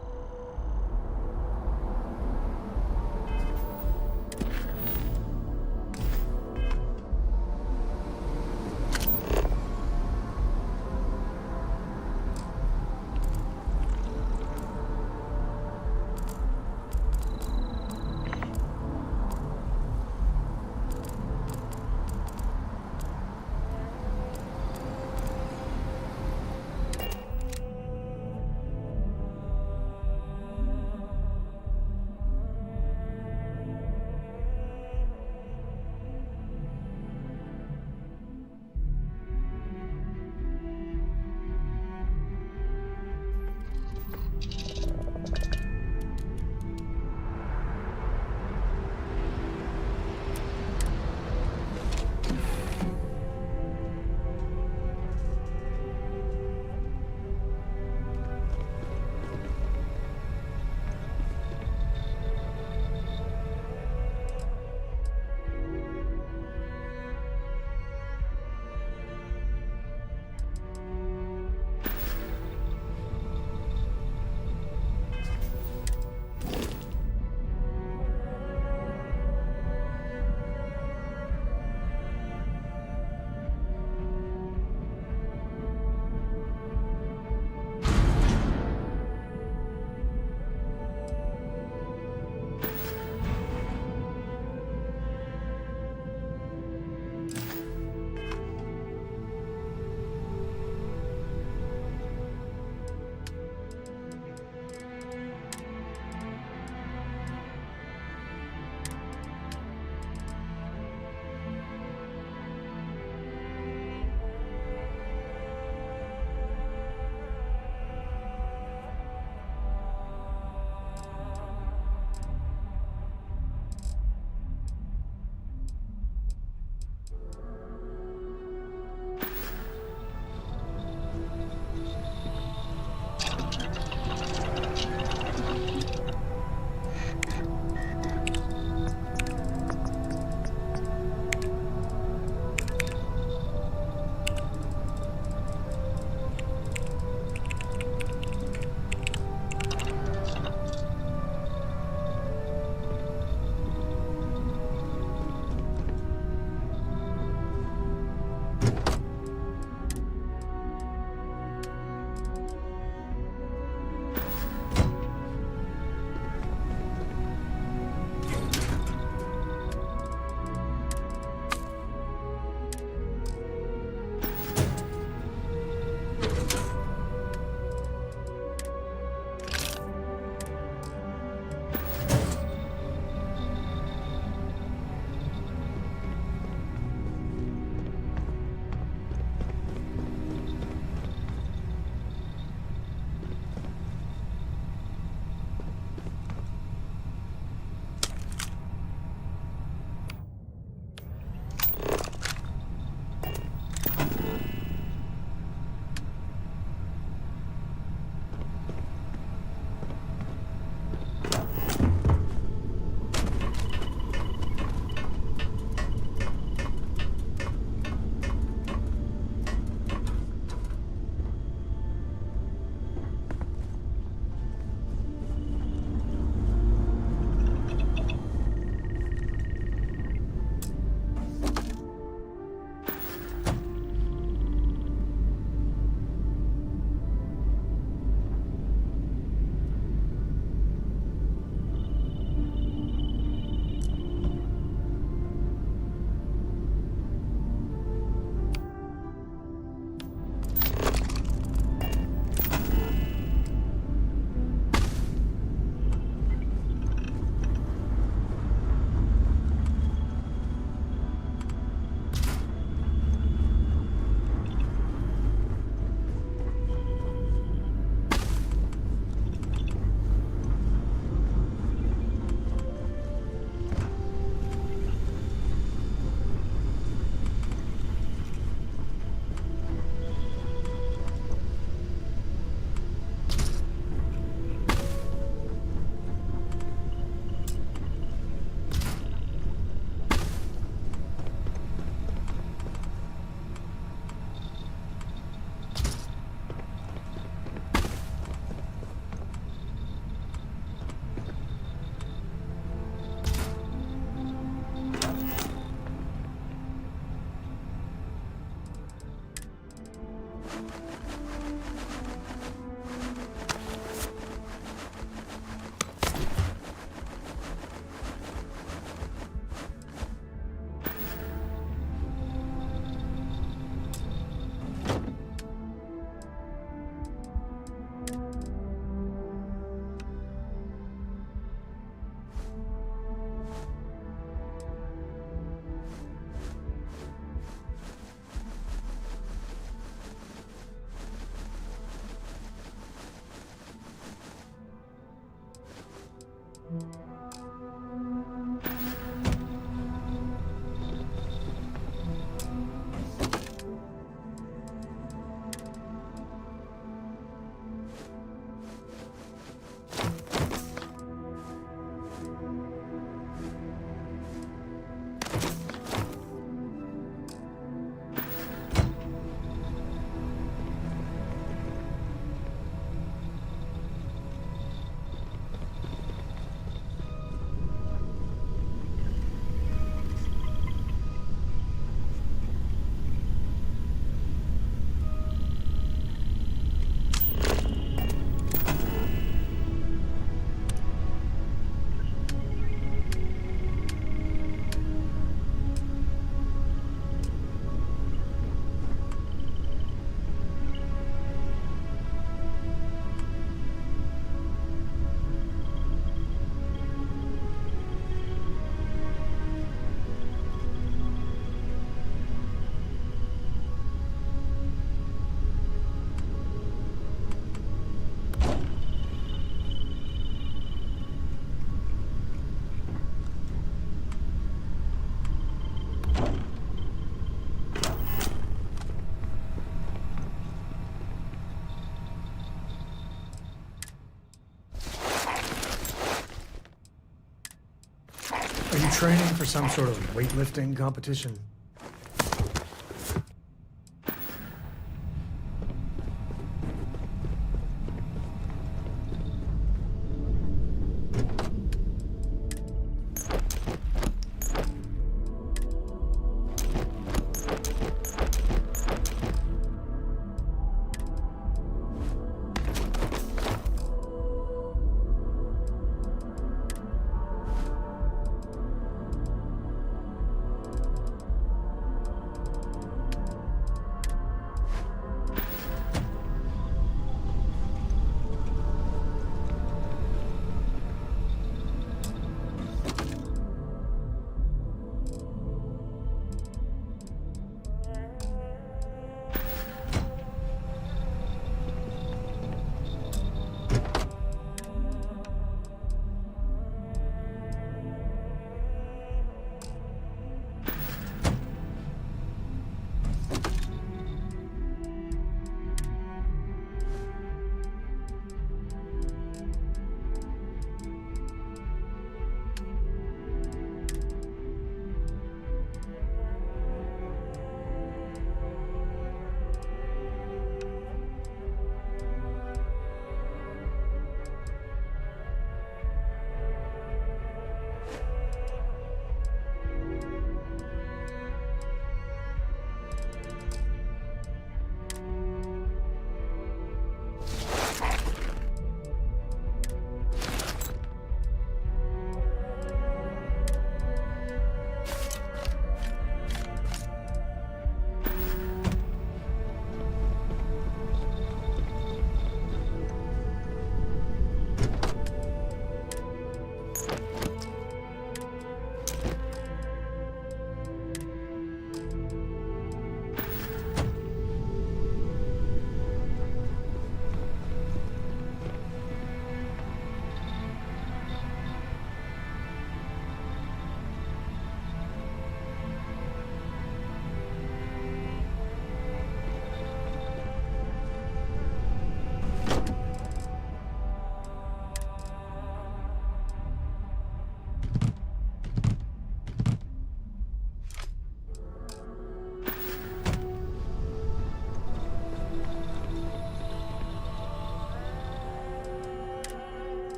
training for some sort of weightlifting competition?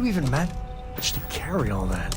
you even manage to carry all that?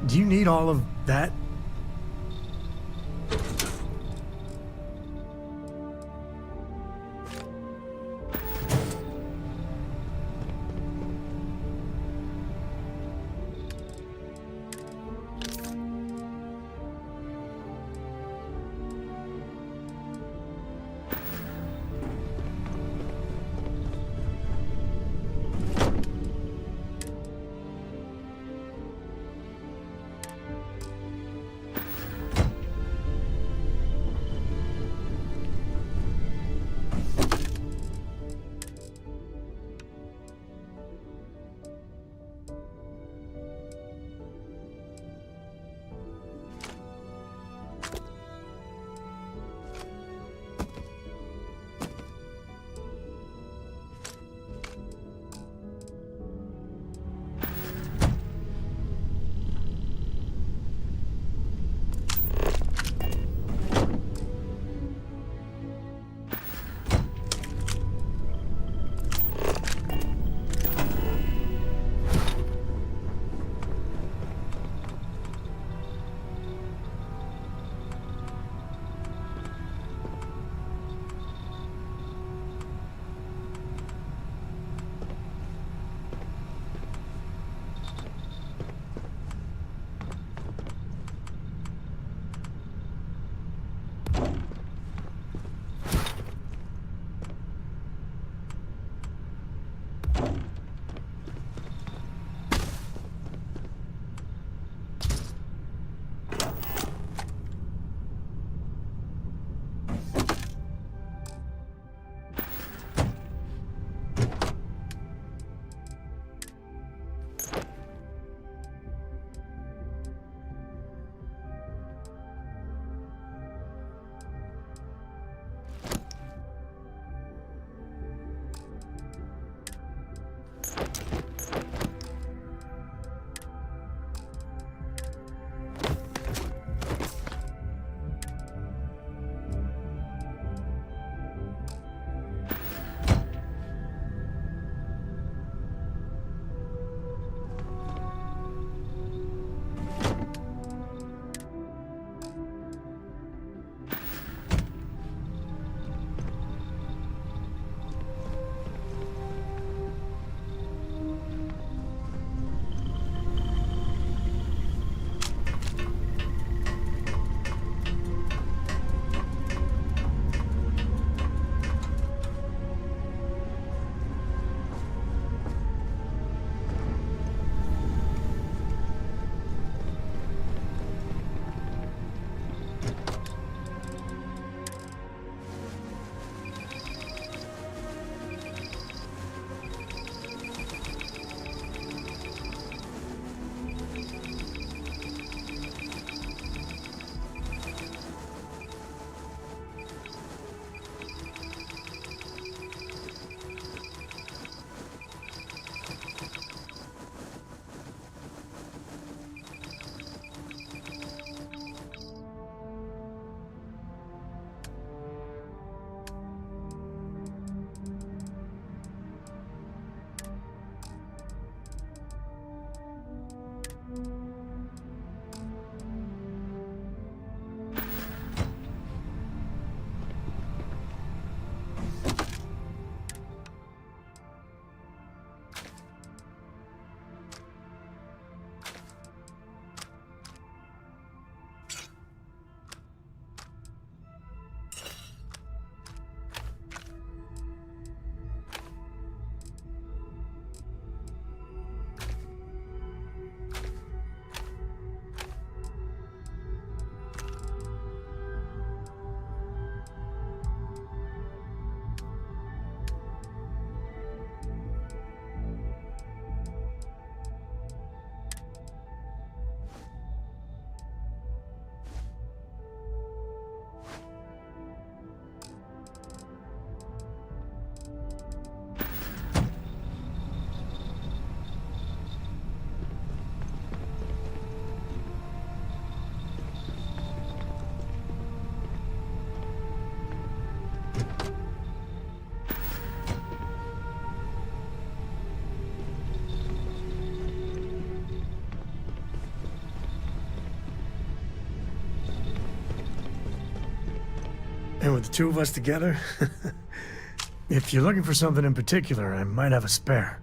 Do you need all of that? And with the two of us together, if you're looking for something in particular, I might have a spare.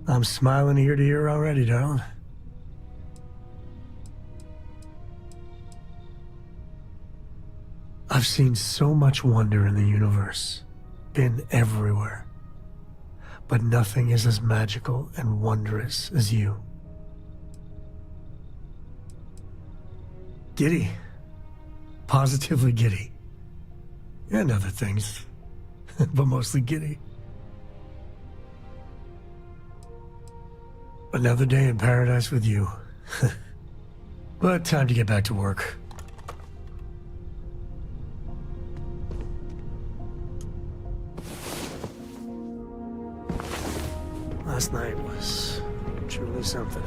I'm smiling ear to ear already, darling. I've seen so much wonder in the universe, been everywhere. But nothing is as magical and wondrous as you. Giddy. Positively giddy. And other things, but mostly giddy. Another day in paradise with you. But time to get back to work. Last night was truly something.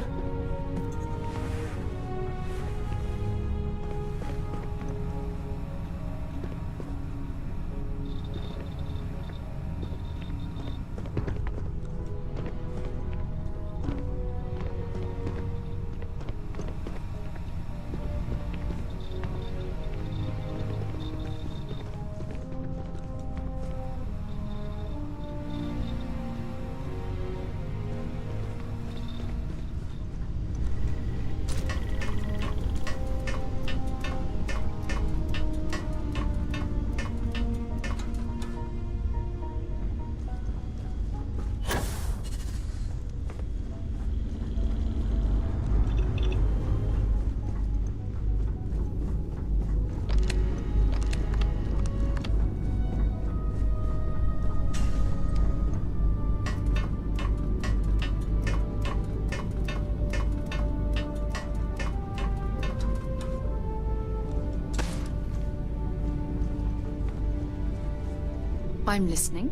I'm listening.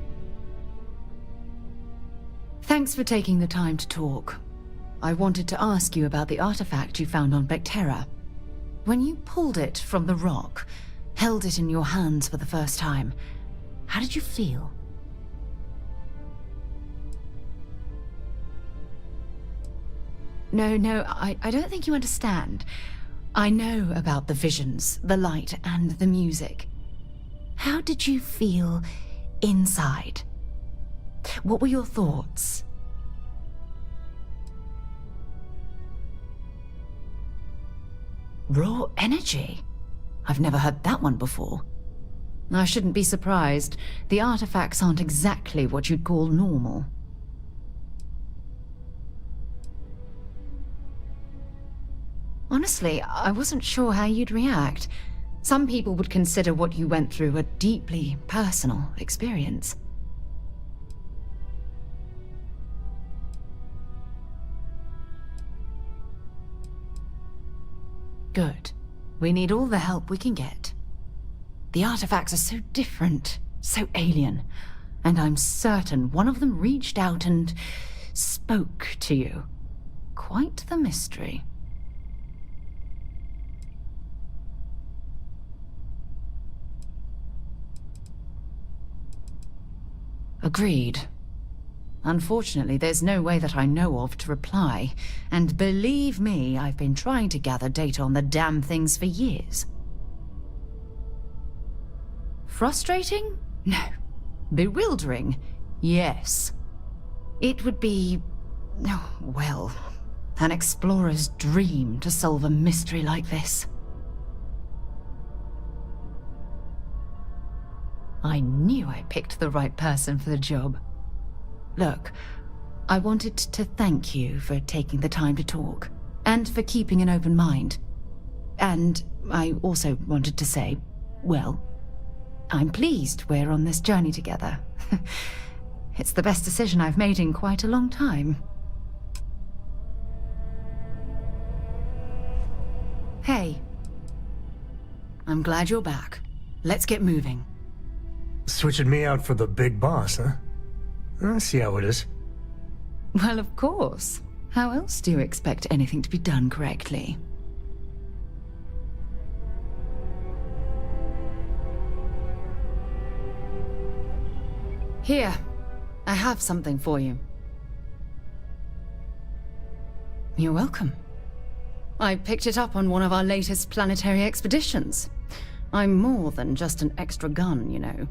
Thanks for taking the time to talk. I wanted to ask you about the artifact you found on Vectera. When you pulled it from the rock, held it in your hands for the first time, how did you feel? No, I don't think you understand. I know about the visions, the light, and the music. How did you feel inside? What were your thoughts? Raw energy? I've never heard that one before. I shouldn't be surprised. The artifacts aren't exactly what you'd call normal. Honestly, I wasn't sure how you'd react. Some people would consider what you went through a deeply personal experience. Good. We need all the help we can get. The artifacts are so different, so alien, and I'm certain one of them reached out and spoke to you. Quite the mystery. Agreed. Unfortunately, there's no way that I know of to reply. And believe me, I've been trying to gather data on the damn things for years. Frustrating? No. Bewildering? Yes. It would be, well, an explorer's dream to solve a mystery like this. I knew I picked the right person for the job. Look, I wanted to thank you for taking the time to talk, and for keeping an open mind. And I also wanted to say, well, I'm pleased we're on this journey together. It's the best decision I've made in quite a long time. Hey. I'm glad you're back. Let's get moving. Switching me out for the big boss, huh? I see how it is. Well, of course. How else do you expect anything to be done correctly? Here, I have something for you. You're welcome. I picked it up on one of our latest planetary expeditions. I'm more than just an extra gun, you know.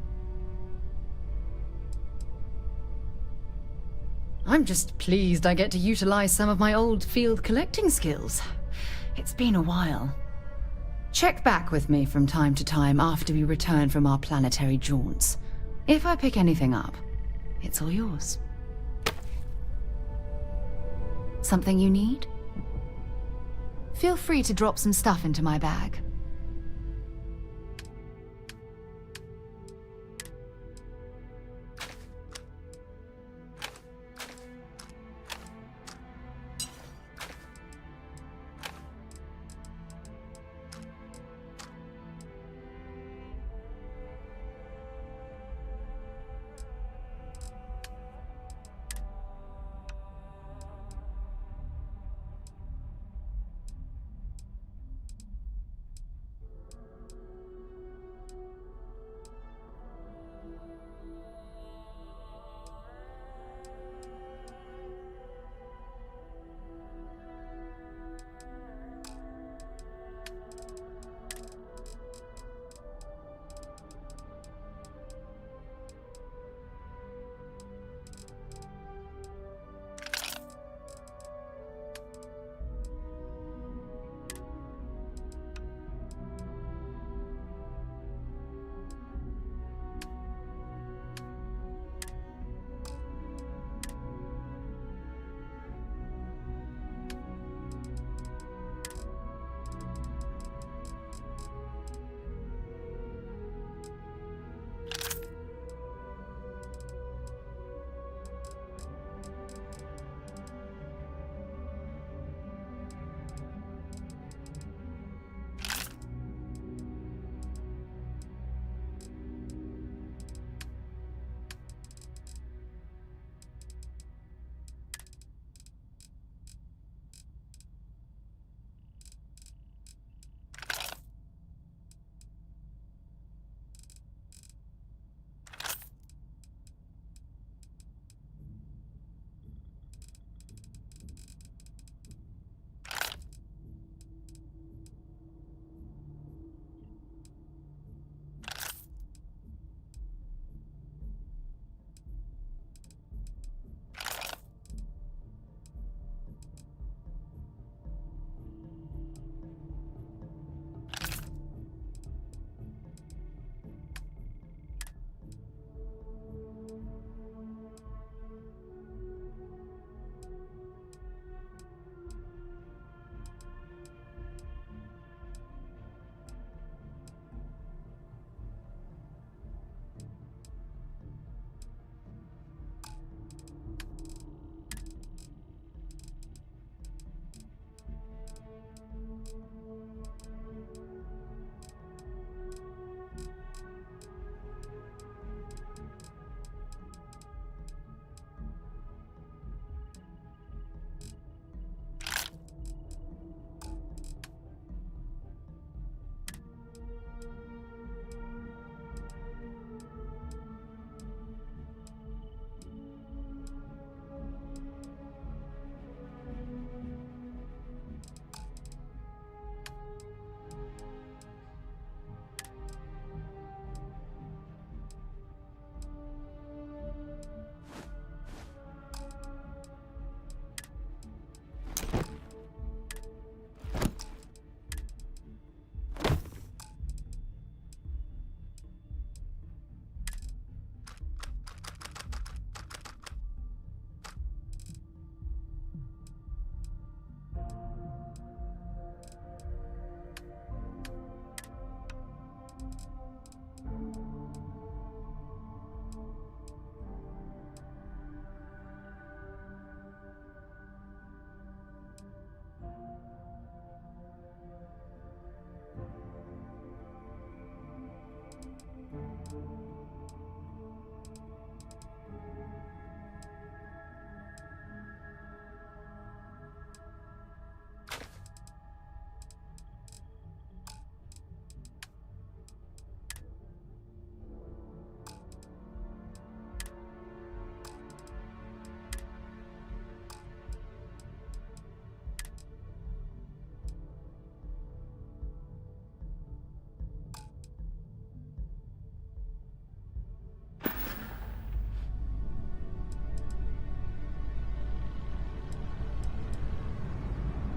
I'm just pleased I get to utilize some of my old field collecting skills. It's been a while. Check back with me from time to time after we return from our planetary jaunts. If I pick anything up, it's all yours. Something you need? Feel free to drop some stuff into my bag.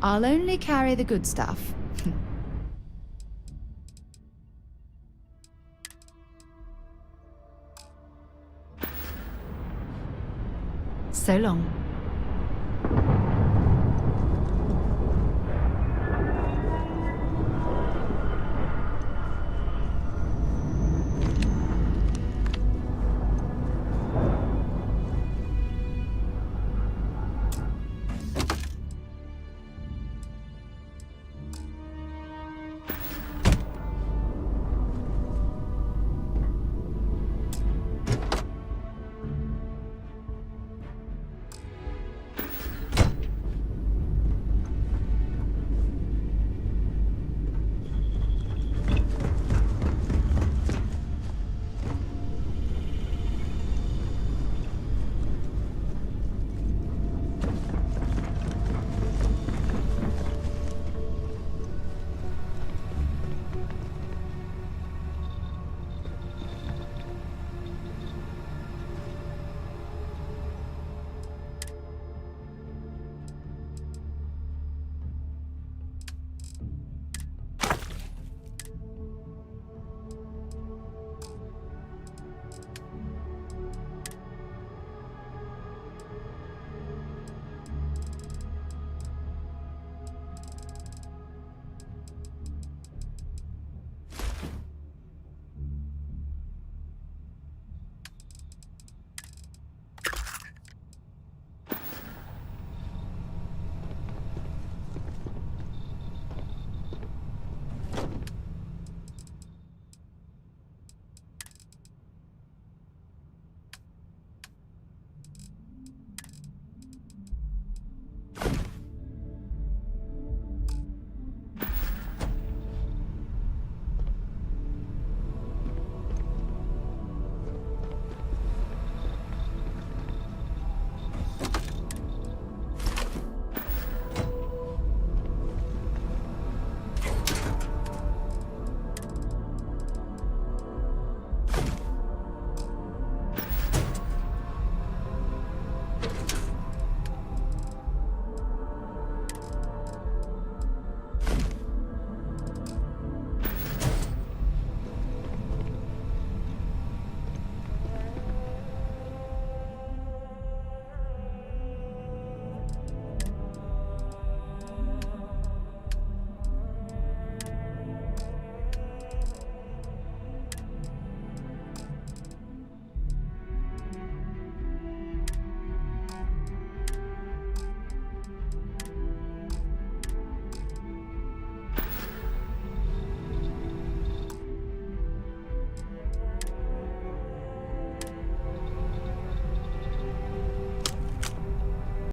I'll only carry the good stuff. So long.